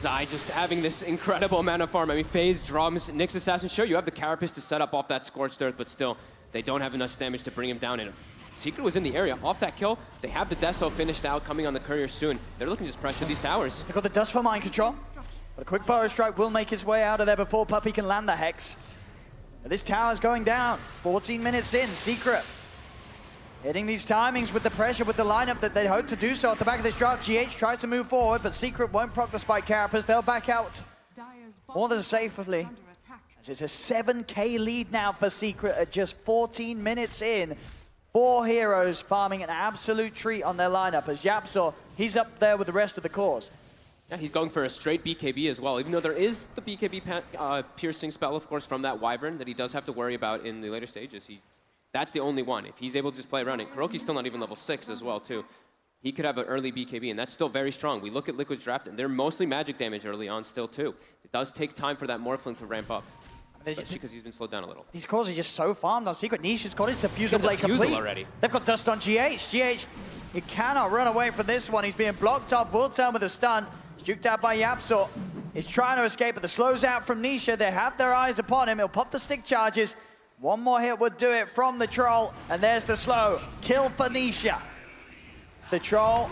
Zai just having this incredible amount of farm. I mean, phase, drums, Nyx Assassin. Sure, you have the Carapace to set up off that Scorched Earth, but still, they don't have enough damage to bring him down. And Secret was in the area. Off that kill, they have the Deso finished out, coming on the Courier soon. They're looking to just pressure these towers. They've got the Dust for Mind Control. But a quick Burrow Strike will make his way out of there before Puppey can land the Hex. But this tower's going down. 14 minutes in, Secret hitting these timings with the pressure, with the lineup that they'd hope to do so at the back of this draft. GH tries to move forward, but Secret won't proc the Spike Carapace. They'll back out Dire's more than bottom safely. is under attack. As it's a 7K lead now for Secret at just 14 minutes in. 4 heroes farming an absolute treat on their lineup, as Yapzor, he's up there with the rest of the cores. Yeah, he's going for a straight BKB as well, even though there is the BKB piercing spell, of course, from that Wyvern that he does have to worry about in the later stages. That's the only one. If he's able to just play around it, Kuroki's still not even level 6 as well, too. He could have an early BKB, and that's still very strong. We look at Liquid's draft, and they're mostly magic damage early on still, too. It does take time for that Morphling to ramp up, especially because he's been slowed down a little. These cores are just so farmed on Secret. Niche has got his Diffusal Blade complete. Already. They've got Dust on GH. GH, he cannot run away from this one. He's being blocked off. Will turn with a stun. Juked out by Yapzor. He's trying to escape, but the slows out from Nisha. They have their eyes upon him. He'll pop the stick charges. One more hit would do it from the Troll, and there's the slow. Kill for Nisha. The Troll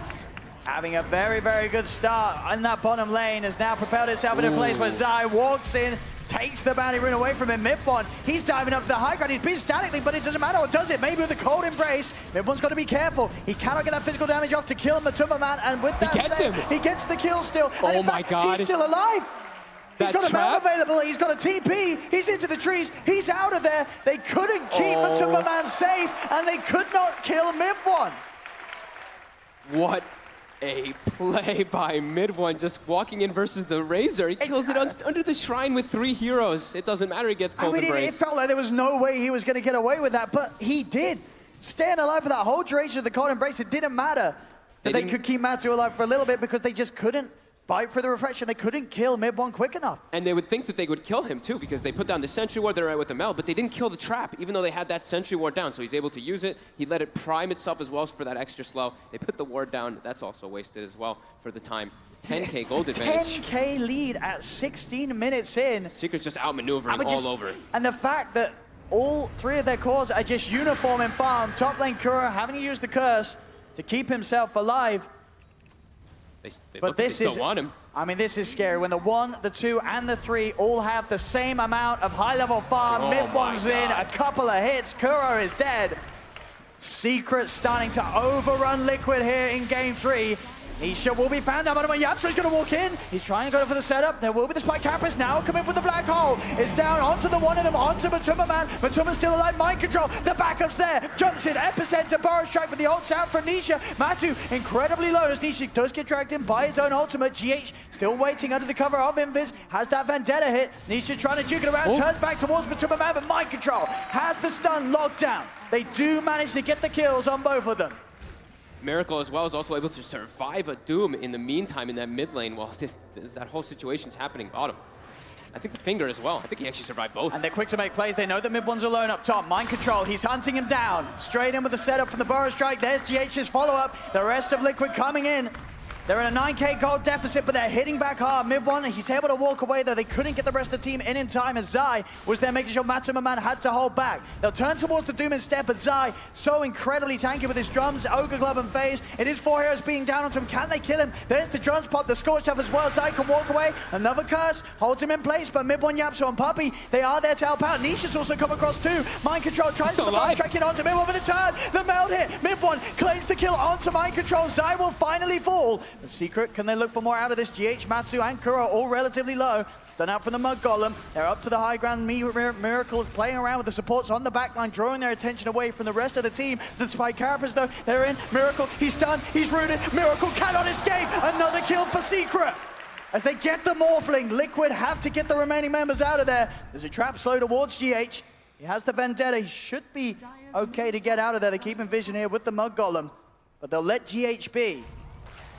having a very, very good start in that bottom lane, has now propelled itself into a place where Zai walks in, takes the bounty rune away from him. Mid-one, he's diving up to the high ground. He's been statically, but it doesn't matter what does it. Maybe with the cold embrace, Mid-one's got to be careful. He cannot get that physical damage off to kill Matuma Man, and with that he gets the kill still. And Oh in my fact, God. he's still alive. He's got a mount available, he's got a TP, he's into the trees, he's out of there. They couldn't keep Matuma Man safe, and they could not kill Mid-one. What a play by Mid-one, just walking in versus the Razor. He kills it under the shrine with 3 heroes. It doesn't matter, he gets cold It embrace. felt like there was no way he was going to get away with that, but he did. Staying alive for that whole duration of the cold embrace, it didn't matter that they could keep Matu alive for a little bit because they just couldn't bite for the reflection. They couldn't kill Mid-one quick enough. And they would think that they would kill him too, because they put down the Sentry Ward there with the Mel, but they didn't kill the trap, even though they had that Sentry Ward down. So he's able to use it. He let it prime itself as well for that extra slow. They put the ward down. That's also wasted as well for the time. 10K gold advantage. 10K lead at 16 minutes in. Secret's just outmaneuvering all over. And the fact that all 3 of their cores are just uniform in farm. Top lane Kuro having to use the curse to keep himself alive. But this is, want him. I mean, this is scary. When the 1, the 2, and the 3 all have the same amount of high-level farm, Mid-one's in, a couple of hits, Kuro is dead. Secret starting to overrun Liquid here in Game 3. Nisha will be found out, but Yapso's going to walk in. He's trying to go for the setup. There will be the spike campus now coming with the black hole. It's down onto the one of them, onto Matuma Man. Matuma's still alive, mind control. The backup's there. Jumps in, epicenter, burrow strike with the ults out from Nisha. Matu incredibly low as Nisha does get dragged in by his own ultimate. GH still waiting under the cover of Invis. Has that Vendetta hit. Nisha trying to juke it around, turns back towards Matuma Man, but mind control has the stun locked down. They do manage to get the kills on both of them. Miracle as well is also able to survive a Doom in the meantime in that mid lane while that whole situation's happening bottom. I think the Finger as well. I think he actually survived both. And they're quick to make plays. They know that mid one's alone up top. Mind control. He's hunting him down. Straight in with the setup from the burrow strike. There's GH's follow-up. The rest of Liquid coming in. They're in a 9k gold deficit, but they're hitting back hard. Mid one, he's able to walk away, though. They couldn't get the rest of the team in time, as Zai was there making sure Matuma Man had to hold back. They'll turn towards the Doom instead, but Zai, so incredibly tanky with his drums, Ogre Glove and Phase. It is 4 heroes being down onto him. Can they kill him? There's the drums pop, the Scorched Earth as well. Zai can walk away. Another curse holds him in place, but mid one, Yapso and Puppey, they are there to help out. Nisha's also come across too. Mind control tries to track it onto mid one with a turn. The meld hit. Mid one claims the kill onto mind control. Zai will finally fall. The Secret, can they look for more out of this? GH, Matsu, and Kuro all relatively low. Stun out from the Mud Golem. They're up to the high ground. Miracles playing around with the supports on the backline, drawing their attention away from the rest of the team. The Spike Carapace, though, they're in. Miracle, he's stunned, he's rooted. Miracle cannot escape. Another kill for Secret. As they get the Morphling, Liquid have to get the remaining members out of there. There's a trap slow towards GH. He has the Vendetta. He should be okay to get out of there. They keep in vision here with the Mud Golem, but they'll let GH be.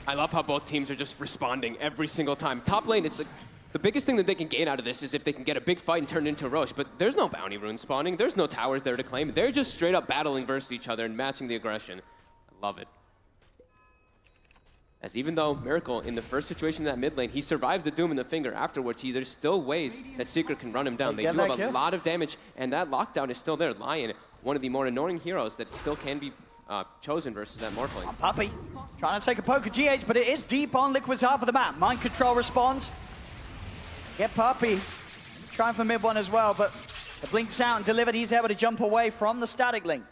I love how both teams are just responding every single time. Top lane, it's like the biggest thing that they can gain out of this is if they can get a big fight and turn it into a Roche, but there's no bounty rune spawning, there's no towers there to claim. They're just straight up battling versus each other and matching the aggression. I love it. As even though Miracle, in the first situation in that mid lane, he survives the Doom and the Finger afterwards, there's still ways that Secret can run him down. They do have a lot of damage, and that lockdown is still there. Lion, one of the more annoying heroes that still can be chosen versus that Morphling. Puppey trying to take a poke at GH, but it is deep on Liquid's half of the map. Mind control responds. Get Puppey. Trying for mid one as well, but the blinks out and delivered. He's able to jump away from the static link.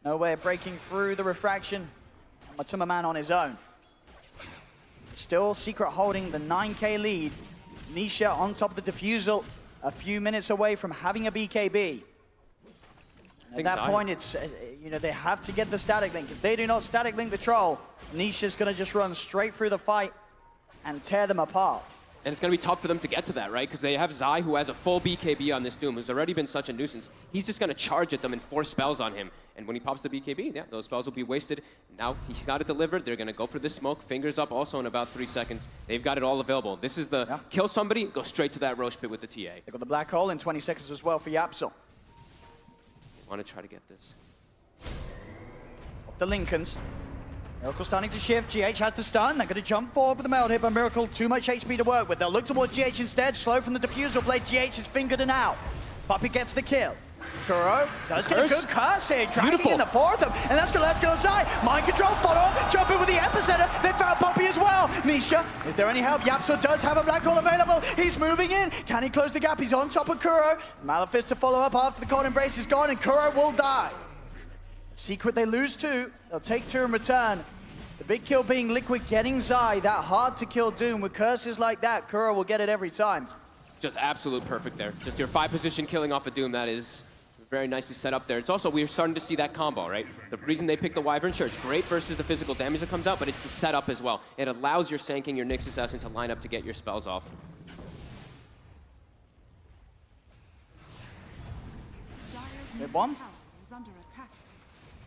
No way of breaking through the refraction. Matuma Man on his own. Still Secret holding the 9k lead. Nisha on top of the defusal, a few minutes away from having a BKB. At that point, it's, they have to get the static link. If they do not static link the troll, Nisha's going to just run straight through the fight and tear them apart. And it's going to be tough for them to get to that, right? Because they have Zai, who has a full BKB on this Doom, who's already been such a nuisance. He's just going to charge at them and force spells on him. And when he pops the BKB, yeah, those spells will be wasted. Now he's got it delivered. They're going to go for this smoke. Fingers up also in about 3 seconds. They've got it all available. This is the kill somebody, go straight to that Roche pit with the TA. They've got the black hole in 20 seconds as well for Yapsel. Want to try to get this. The Lincolns. Miracle starting to shift. GH has the stun. They're going to jump forward with the meld hit, but Miracle too much HP to work with. They'll look towards GH instead. Slow from the diffusal blade. GH is fingered and out. Puppey gets the kill. Kuro does get a good curse here. Dragging in the 4 of them. And that's going to let's go Zai. Mind control, follow. Jumping with the epicenter. They found Puppey as well. Nisha, is there any help? Yapso does have a black hole available. He's moving in. Can he close the gap? He's on top of Kuro. Malefice to follow up after the cold embrace is gone, and Kuro will die. Secret, they lose 2. They'll take 2 in return. The big kill being Liquid getting Zai. That hard to kill Doom. With curses like that, Kuro will get it every time. Just absolute perfect there. Just your 5 position killing off a Doom, that is very nicely set up there. It's also, we're starting to see that combo, right? The reason they picked the Wyvern, sure, it's great versus the physical damage that comes out, but it's the setup as well. It allows your Sanking, your Nyx Assassin to line up to get your spells off. Mid one.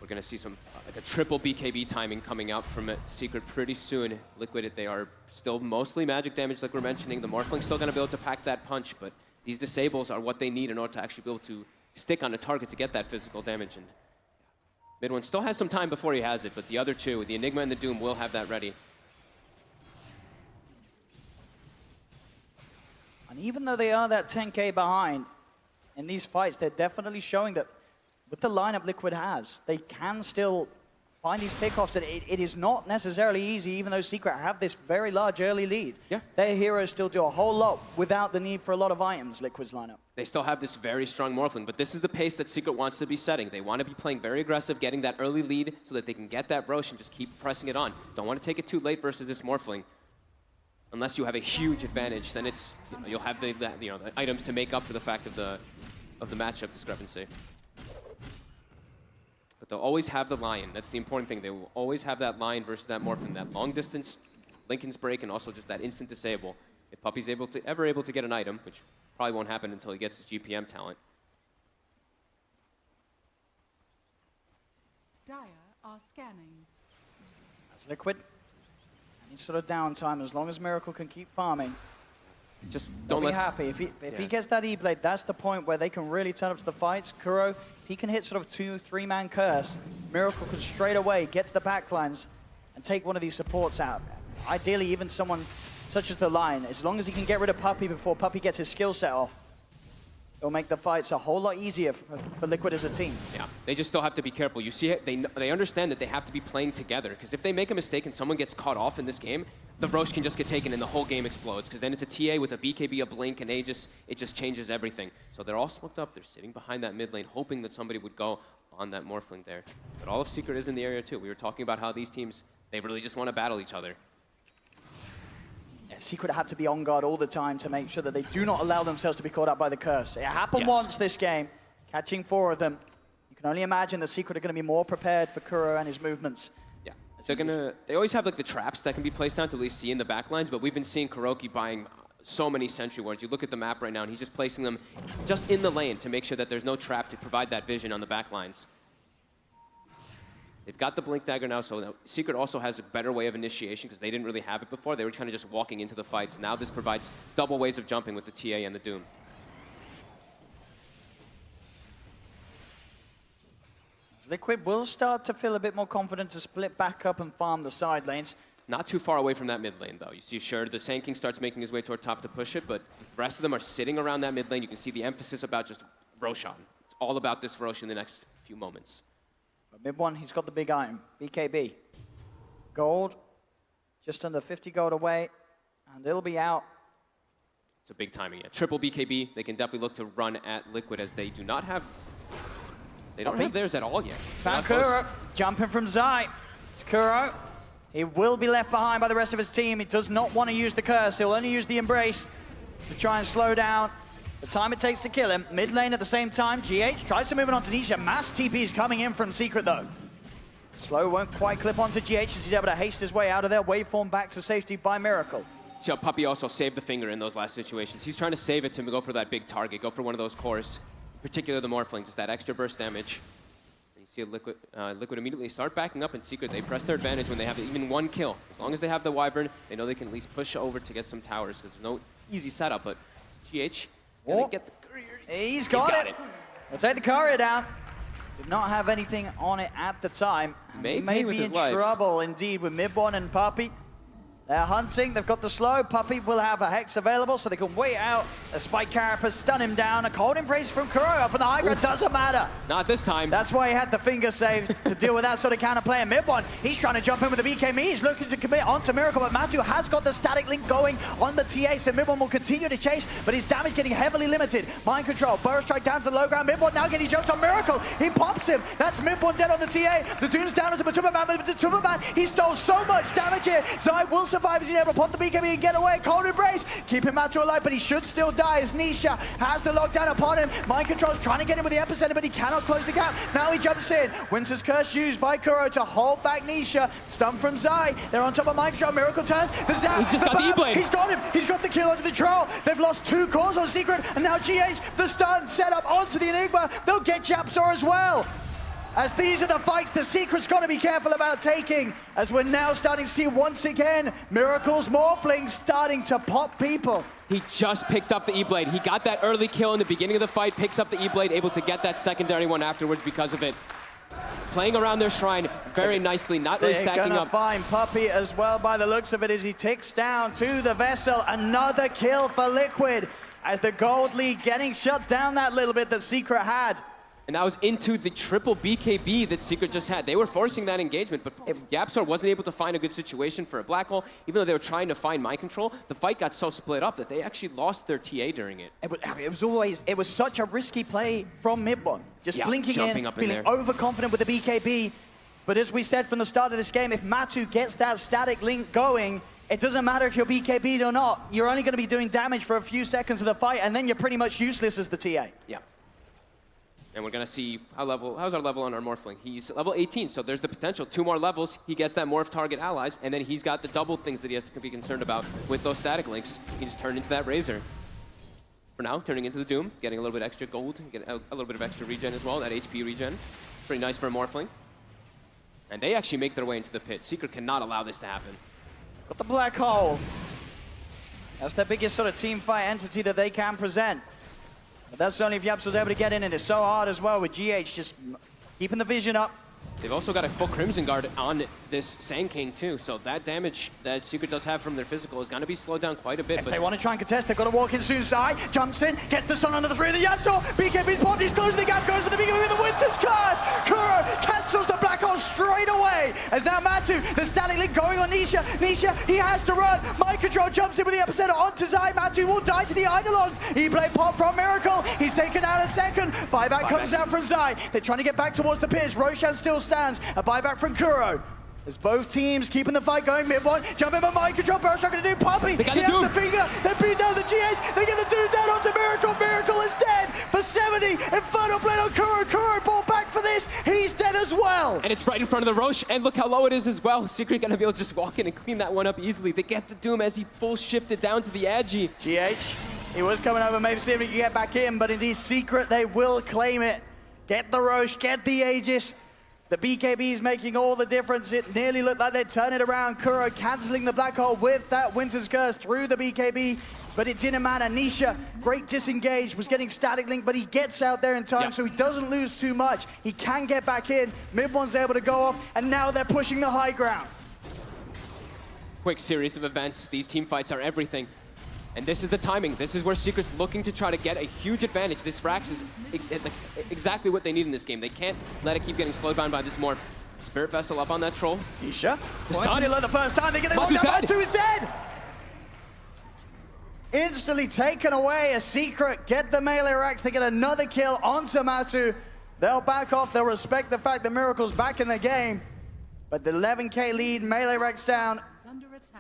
We're going to see some, like a triple BKB timing coming out from Secret pretty soon. Liquid, they are still mostly magic damage like we're mentioning. The Morphling's still going to be able to pack that punch, but these disables are what they need in order to actually be able to stick on a target to get that physical damage. And mid one still has some time before he has it, but the other 2, the Enigma and the Doom, will have that ready. And even though they are that 10k behind, in these fights, they're definitely showing that with the lineup Liquid has, they can still find these pickoffs, and it is not necessarily easy, even though Secret have this very large early lead. Yeah. Their heroes still do a whole lot without the need for a lot of items, Liquid's lineup. They still have this very strong Morphling, but this is the pace that Secret wants to be setting. They want to be playing very aggressive, getting that early lead so that they can get that Roche and just keep pressing it on. Don't want to take it too late versus this Morphling. Unless you have a huge advantage, then it's you'll have the items to make up for the fact of the matchup discrepancy. But they'll always have the Lion. That's the important thing. They will always have that Lion versus that Morphling, that long distance Lincoln's break, and also just that instant disable. If Puppy's ever able to get an item, which probably won't happen until he gets his GPM talent. Dire are scanning. That's Liquid. Any sort of downtime, as long as Miracle can keep farming, Just they'll don't be happy. If he gets that E-Blade, that's the point where they can really turn up to the fights. Kuro, he can hit sort of 2-3-man curse. Miracle could straight away get to the backlines and take one of these supports out. Ideally, even someone such as the Lion, as long as he can get rid of Puppy before Puppy gets his skill set off, it'll make the fights a whole lot easier for Liquid as a team. Yeah, they just still have to be careful. You see, they understand that they have to be playing together, because if they make a mistake and someone gets caught off in this game, the Roche can just get taken and the whole game explodes, because then it's a TA with a BKB, a blink, and it just changes everything. So they're all smoked up. They're sitting behind that mid lane, hoping that somebody would go on that Morphling there. But all of Secret is in the area too. We were talking about how these teams, they really just want to battle each other. Yeah, Secret have to be on guard all the time to make sure that they do not allow themselves to be caught up by the curse. It happened once this game, catching 4 of them. You can only imagine the Secret are going to be more prepared for Kuro and his movements. Yeah, they always have like the traps that can be placed down to at least see in the backlines, but we've been seeing Kuroki buying so many sentry wards. You look at the map right now, and he's just placing them just in the lane to make sure that there's no trap to provide that vision on the backlines. They've got the Blink Dagger now, so now Secret also has a better way of initiation because they didn't really have it before. They were kind of just walking into the fights. Now this provides double ways of jumping with the TA and the Doom. Liquid will start to feel a bit more confident to split back up and farm the side lanes. Not too far away from that mid lane, though. You see, sure, the Sand King starts making his way toward top to push it, but the rest of them are sitting around that mid lane. You can see the emphasis about just Roshan. It's all about this Rosh in the next few moments. But mid one, he's got the big item, BKB. Gold, just under 50 gold away, and it'll be out. It's a big timing. Yeah. Triple BKB, they can definitely look to run at Liquid as they do not have... They don't have theirs at all yet. Found Kuro, jumping from Zai. It's Kuro. He will be left behind by the rest of his team. He does not want to use the curse. He'll only use the embrace to try and slow down the time it takes to kill him. Mid lane at the same time. GH tries to move it onto Nisha. Mass TPs coming in from Secret though. Slow won't quite clip onto GH as he's able to haste his way out of there. Waveform back to safety by Miracle. See how Puppy also saved the finger in those last situations. He's trying to save it to go for that big target, go for one of those cores. In particular the Morphling, just that extra burst damage. And you see a Liquid immediately start backing up in Secret. They press their advantage when they have even one kill. As long as they have the Wyvern, they know they can at least push over to get some towers because there's no easy setup, but GH is going to get the courier. He's got it. We'll take the courier down. Did not have anything on it at the time. He may be in trouble indeed with Mid1 and Puppy. They're hunting, they've got the slow. Puppy will have a Hex available so they can wait out. A Spike Carapace stun him down. A cold embrace from Kuro for the high ground. Doesn't matter. Not this time. That's why he had the finger saved to deal with that sort of counterplay. And Mid1, he's trying to jump in with the BKB. He's looking to commit onto Miracle, but Matthew has got the static link going on the TA, so Mid1 will continue to chase, but his damage getting heavily limited. Mind control, Burrow strike down to the low ground. Mid1 now getting jumped on Miracle. He pops him. That's Mid1 dead on the TA. The Doom's down onto Batumba Man, but Batumba Man, he stole so much damage here. Zai will survive as he's able to pop the BKB and get away. Cold embrace, keeping Matthew alive, but he should still die as Nisha has the lockdown upon him. Mind control's trying to get him with the epicenter, but he cannot close the gap. Now he jumps in. Winter's Curse used by Kuro to hold back Nisha. Stun from Zai. They're on top of Mind Control. Miracle turns. The Zap. He just got the E-Blade. He's got him. He's got the kill onto the Troll. They've lost 2 cores on Secret, and now GH, the stun set up onto the Enigma. They'll get Japsor as well. As these are the fights the Secret's got to be careful about taking, as we're now starting to see once again Miracle's Morphling starting to pop people. He just picked up the E-Blade. He got that early kill in the beginning of the fight, picks up the E-Blade, able to get that secondary one afterwards because of it. Playing around their shrine very nicely, not really stacking up. They're gonna find Puppy as well by the looks of it as he ticks down to the Vessel. Another kill for Liquid as the gold lead getting shut down that little bit that Secret had. And that was into the triple BKB that Secret just had. They were forcing that engagement, but YapzOr wasn't able to find a good situation for a black hole. Even though they were trying to find mind control, the fight got so split up that they actually lost their TA during it. It was such a risky play from mid-one. Just blinking in, feeling overconfident with the BKB. But as we said from the start of this game, if Matu gets that static link going, it doesn't matter if you're BKB'd or not. You're only going to be doing damage for a few seconds of the fight, and then you're pretty much useless as the TA. Yeah. And we're going to see how's our level on our Morphling. He's level 18, so there's the potential. 2 more levels, he gets that Morph target allies, and then he's got the double things that he has to be concerned about with those static links. He just turned into that Razor. For now, turning into the Doom, getting a little bit extra gold, getting a little bit of extra regen as well, that HP regen. Pretty nice for a Morphling. And they actually make their way into the pit. Secret cannot allow this to happen. Got the black hole. That's the biggest sort of team fight entity that they can present. But that's only if YapzOr was able to get in, and it's so hard as well with GH just keeping the vision up. They've also got a full Crimson Guard on this Sand King too, so that damage that Secret does have from their physical is going to be slowed down quite a bit. If they want to try and contest, they've got to walk in soon. Zai jumps in, gets the stun under the 3 of the YapzOr. BKB's popped, he's closing the gap, goes for the BKB with the Winter's Curse. Kuro cancels the black hole straight away. As now Matu, the static link going on Nisha. Nisha, he has to run. Mind Control jumps in with the epicenter onto Zai. Matu will die to the Eidolons. E-Blade pop from Miracle. He's taken out a second. Buyback comes out from Zai. They're trying to get back towards the pits. Roshan still stands. A buyback from Kuro. As both teams keeping the fight going, mid-one, jumping by Mind Control, Burst not going to do Puppy. They got he the has Doom. the finger, they beat down the GAs, they get the Doom down onto Miracle. Miracle is dead for 70. Inferno Blade on Kuro. Kuro ball back for this. He's dead as well. And it's right in front of the Roche, and look how low it is as well. Secret going to be able to just walk in and clean that one up easily. They get the Doom as he full shifted down to the Agi. GH, he was coming over, maybe see if he can get back in, but indeed Secret, they will claim it. Get the Roche, get the Aegis. The BKB is making all the difference. It nearly looked like they'd turn it around. Kuro cancelling the black hole with that Winter's Curse through the BKB, but it didn't matter. Nisha, great disengage, was getting static link, but he gets out there in time, so he doesn't lose too much. He can get back in. Mid-one's able to go off, and now they're pushing the high ground. Quick series of events. These team fights are everything. And this is the timing. This is where Secret's looking to try to get a huge advantage. This Rax is exactly what they need in this game. They can't let it keep getting slowed down by this Morph. Spirit Vessel up on that Troll. Nisha, pointing it the first time. They get the one down. Matu is dead. Instantly taken away. A Secret get the melee Rax. They get another kill onto Matu. They'll back off. They'll respect the fact that Miracle's back in the game. But the 11k lead, melee Rax down.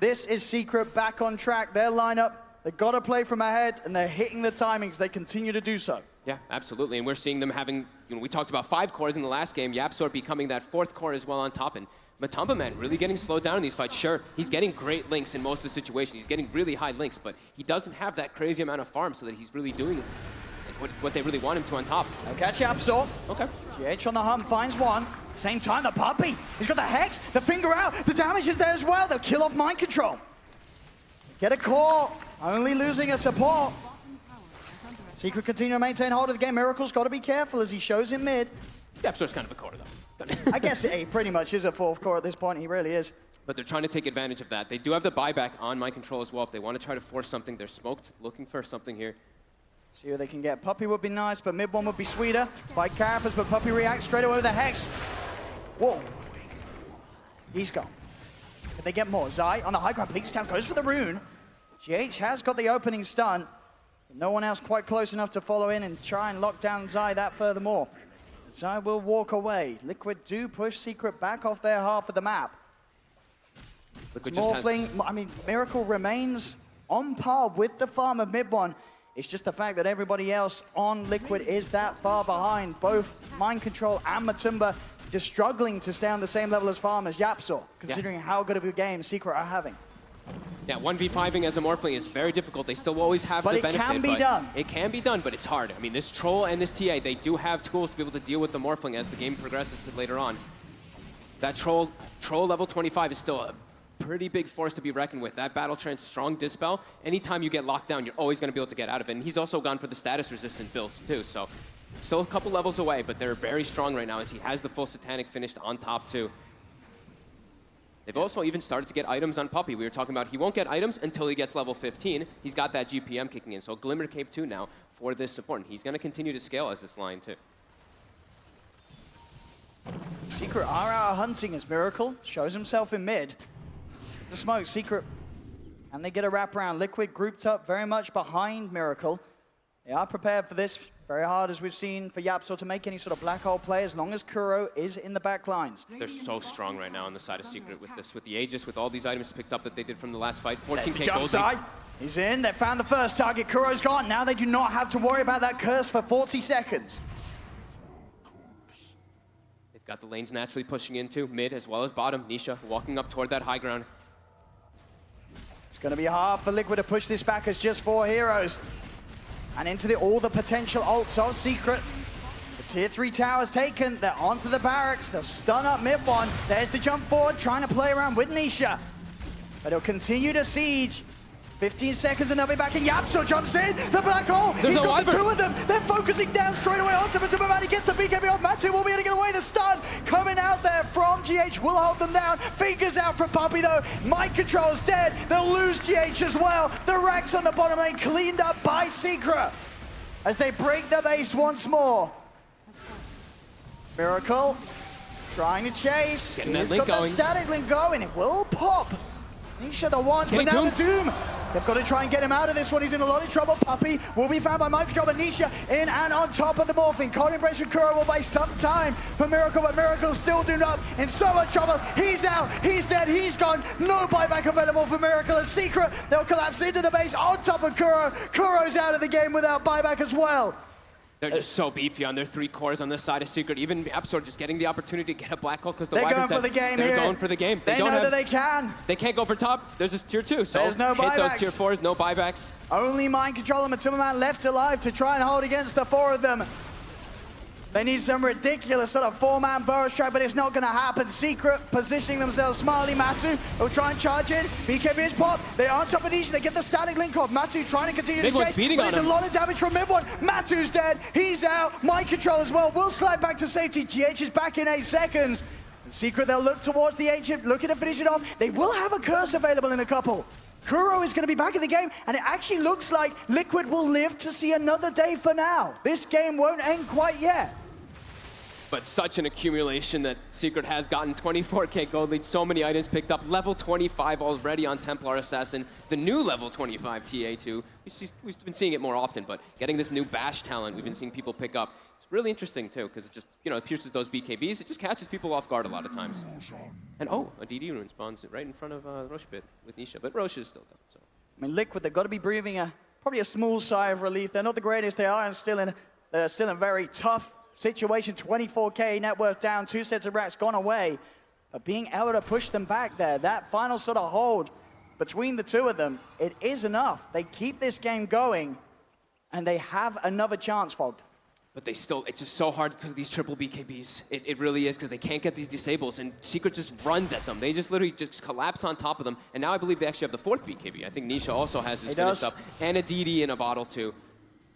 This is Secret back on track. Their lineup, they've got to play from ahead, and they're hitting the timings. They continue to do so. Yeah, absolutely. And we're seeing them having, we talked about 5 cores in the last game. YapzOr becoming that 4th core as well on top. And Matumba, man, really getting slowed down in these fights. Sure, he's getting great links in most of the situations. He's getting really high links, but he doesn't have that crazy amount of farm so that he's really doing what they really want him to on top. They'll catch YapzOr. Okay. GH on the hunt, finds one. Same time, the Puppy. He's got the Hex, the finger out. The damage is there as well. They'll kill off Mind Control. Get a core. Only losing a support. Secret continue to maintain hold of the game. Miracle's got to be careful as he shows in mid. YapzOr's kind of a core, though. I guess he pretty much is a 4th core at this point. He really is. But they're trying to take advantage of that. They do have the buyback on Mind Control as well. If they want to try to force something, they're smoked, looking for something here. See what they can get. Puppy would be nice, but mid-one would be sweeter. Spike Carapace, but Puppy reacts straight away with a Hex. Whoa. He's gone. If they get more, Zai on the high ground. Bleakstown goes for the rune. GH has got the opening stun. No one else quite close enough to follow in and try and lock down Zai that furthermore. Zai will walk away. Liquid do push Secret back off their half of the map. I mean, Miracle remains on par with the farm of mid-one. It's just the fact that everybody else on Liquid is that far behind. Both Mind Control and Matumba just struggling to stay on the same level as farm as YapzOr, considering how good of a game Secret are having. Yeah, 1v5ing as a Morphling is very difficult. They still always have the benefit. But it can be done. It can be done, but it's hard. I mean, this Troll and this TA, they do have tools to be able to deal with the Morphling as the game progresses to later on. That Troll level 25 is still a pretty big force to be reckoned with. That Battle Trance, strong Dispel, anytime you get locked down, you're always going to be able to get out of it. And he's also gone for the status-resistant builds, too. So still a couple levels away, but they're very strong right now as he has the full Satanic finished on top, too. They've also even started to get items on Puppy. We were talking about he won't get items until he gets level 15. He's got that GPM kicking in. So Glimmer Cape 2 now for this support. And he's going to continue to scale as this line, too. Secret are out hunting as Miracle shows himself in mid. The smoke, Secret, and they get a wraparound. Liquid grouped up very much behind Miracle. They are prepared for this. Very hard, as we've seen, for YapzOr to make any sort of black hole play as long as Kuro is in the back lines. They're so strong right now on the side of Secret with this, with the Aegis, with all these items picked up that they did from the last fight. 14k jump gold. side. He's in. They found the first target. Kuro's gone. Now they do not have to worry about that curse for 40 seconds. They've got the lanes naturally pushing into mid as well as bottom. Nisha walking up toward that high ground. It's going to be hard for Liquid to push this back as just 4 heroes. And into all the potential ults of Secret. The tier 3 tower's taken. They're onto the barracks. They'll stun up mid one. There's the jump forward, trying to play around with Nisha. But he'll continue to siege. 15 seconds and they'll be back in. YapzOr jumps in. The black hole. He's got the 2 of them. They're focusing down straight away onto Matumamani. He gets the BKB off. Matu will be able to get away. The stun coming out there from GH will hold them down. Fingers out from Puppey though. Mind control's dead. They'll lose GH as well. The racks on the bottom lane cleaned up by Secret as they break the base once more. Miracle trying to chase. He's got the static link going. It will pop. Nisha the ones, but now the Doom. They've got to try and get him out of this one. He's in a lot of trouble. Puppey will be found by Microjob, and Nisha in and on top of the morphing. Cold Embrace from Kuro will buy some time for Miracle, but Miracle's still doomed up in so much trouble. He's out, he's dead, he's gone. No buyback available for Miracle. And Secret, they'll collapse into the base on top of Kuro. Kuro's out of the game without buyback as well. They're just so beefy on their 3 cores on this side of Secret. Even YapzOr just getting the opportunity to get a black hole because the They're Wyvern's going for the game They're here. going for the game. They know that they can. They can't go for top. There's this tier 2, so There's no hit those buybacks. tier 4s, no buybacks. Only Mind Control and Matumamani left alive to try and hold against the 4 of them. They need some ridiculous sort of 4-man burrow strike, but it's not going to happen. Secret positioning themselves smartly. Matu will try and charge in. BKB is popped. They're on top of Nisha. They get the static link off. Matu trying to continue to chase. Beating but on there's him. a lot of damage from mid one. Matu's dead. He's out. Mind Control as well. Will slide back to safety. GH is back in 8 seconds. Secret, they'll look towards the H, looking to finish it off. They will have a curse available in a couple. Kuro is going to be back in the game, and it actually looks like Liquid will live to see another day for now. This game won't end quite yet. But such an accumulation that Secret has gotten. 24k gold lead, so many items picked up. Level 25 already on Templar Assassin. The new level 25 TA2. We've been seeing it more often, but getting this new Bash talent, we've been seeing people pick up. It's really interesting too, because it just, it pierces those BKBs. It just catches people off guard a lot of times. And oh, a DD rune spawns right in front of Roche Pit with Nisha, but Roche is still done. So. I mean, Liquid, they've got to be breathing probably a small sigh of relief. They're not the greatest they are, and they're still in very tough situation. 24k net worth down, 2 sets of racks gone away. But being able to push them back there, that final sort of hold between the 2 of them, it is enough. They keep this game going, and they have another chance, Fogged. But it's just so hard because of these triple BKBs. It really is, because they can't get these disables, and Secret just runs at them. They just literally just collapse on top of them, and now I believe they actually have the 4th BKB. I think Nisha also has his finished up, and a DD in a bottle too.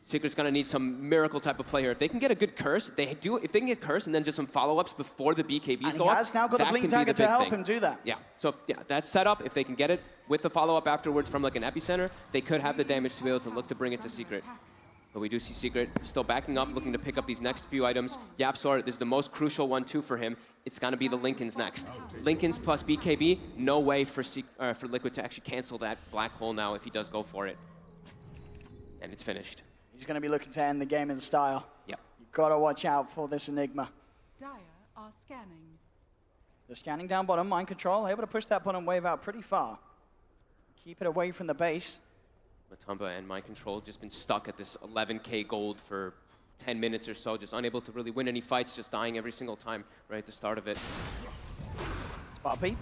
Secret's gonna need some miracle type of play here. If they can get a good curse, if they can get curse and then just some follow-ups before the BKBs go up, he has now got the blink dagger to help him do that. Yeah, so yeah, that's set up. If they can get it with the follow-up afterwards from like an epicenter, they could have the damage to be able to look to bring it to Secret. But we do see Secret still backing up, looking to pick up these next few items. YapzOr, this is the most crucial one too for him. It's gonna be the Lincolns next. Lincolns plus BKB, no way for Liquid to actually cancel that black hole now if he does go for it. And it's finished. He's going to be looking to end the game in style. Yep. You've got to watch out for this Enigma. Dire are scanning. They're scanning down bottom. Mind Control able to push that bottom wave out pretty far. Keep it away from the base. Matumba and Mind Control just been stuck at this 11k gold for 10 minutes or so, just unable to really win any fights, just dying every single time right at the start of it. It's Puppey.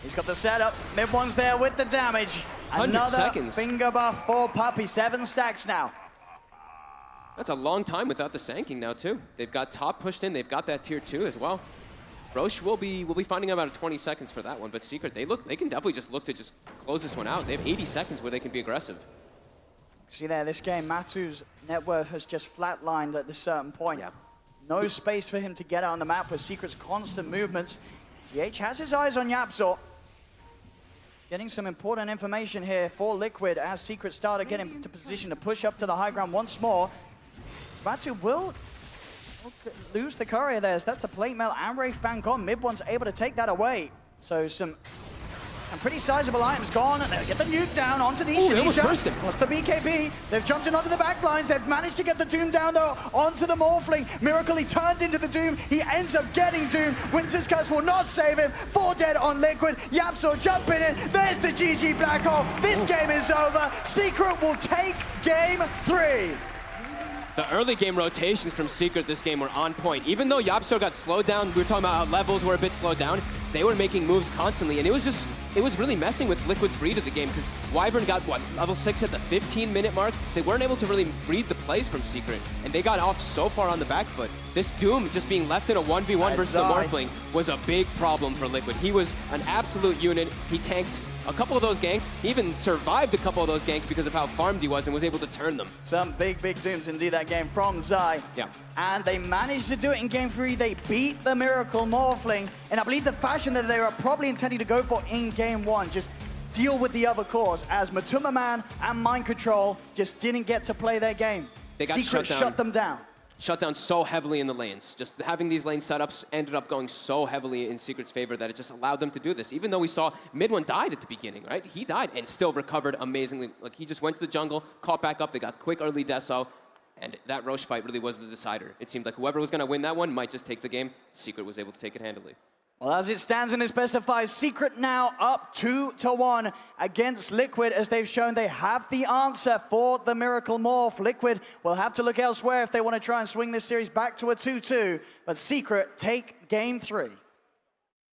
He's got the setup. Mid one's there with the damage. 100 Another seconds. Finger buff for Puppey. 7 stacks now. That's a long time without the Sanking now too. They've got top pushed in. They've got that tier 2 as well. Roche will be finding about 20 seconds for that one, but Secret, they can definitely just look to just close this one out. They have 80 seconds where they can be aggressive. See there, this game, Matu's net worth has just flatlined at this certain point. Yeah. No space for him to get out on the map with Secret's constant movements. GH has his eyes on YapzOr. Getting some important information here for Liquid as Secret start to get into position to push up to the high ground once more. Matu will lose the courier there. So that's a plate mail and Wraith Bang gone. Mid one's able to take that away. So some pretty sizable items gone, and they'll get the nuke down onto Nisha. Ooh, they almost burst him. What's the BKB? They've jumped in onto the back lines. They've managed to get the Doom down, though, onto the Morphling. Miracle, he turned into the Doom. He ends up getting Doom. Winter's Curse will not save him. 4 dead on Liquid. Yapzor jumping in. There's the GG Black Hole. This game is over. Secret will take game 3. The early game rotations from Secret this game were on point. Even though Yapzor got slowed down, we were talking about how levels were a bit slowed down, they were making moves constantly, and it was really messing with Liquid's read of the game, because Wyvern got, what, level 6 at the 15-minute mark? They weren't able to really read the plays from Secret, and they got off so far on the back foot. This Doom just being left in a 1v1 versus the Morphling was a big problem for Liquid. He was an absolute unit. He tanked a couple of those ganks. He even survived a couple of those ganks because of how farmed he was and was able to turn them. Some big Dooms indeed that game from Zai. Yeah. And they managed to do it in game 3. They beat the Miracle Morphling. And I believe the fashion that they were probably intending to go for in game 1, just deal with the other cores, as Matuma Man and Mind Control just didn't get to play their game. They got Secret shut them down. Shut down so heavily in the lanes. Just having these lane setups ended up going so heavily in Secret's favor that it just allowed them to do this. Even though we saw mid one died at the beginning, right? He died and still recovered amazingly. Like, he just went to the jungle, caught back up, they got quick early deso, and that Roche fight really was the decider. It seemed like whoever was going to win that one might just take the game. Secret was able to take it handily. Well, as it stands in this best of 5, Secret now up 2-1 against Liquid, as they've shown they have the answer for the Miracle Morph. Liquid will have to look elsewhere if they want to try and swing this series back to a 2-2, but Secret take game 3.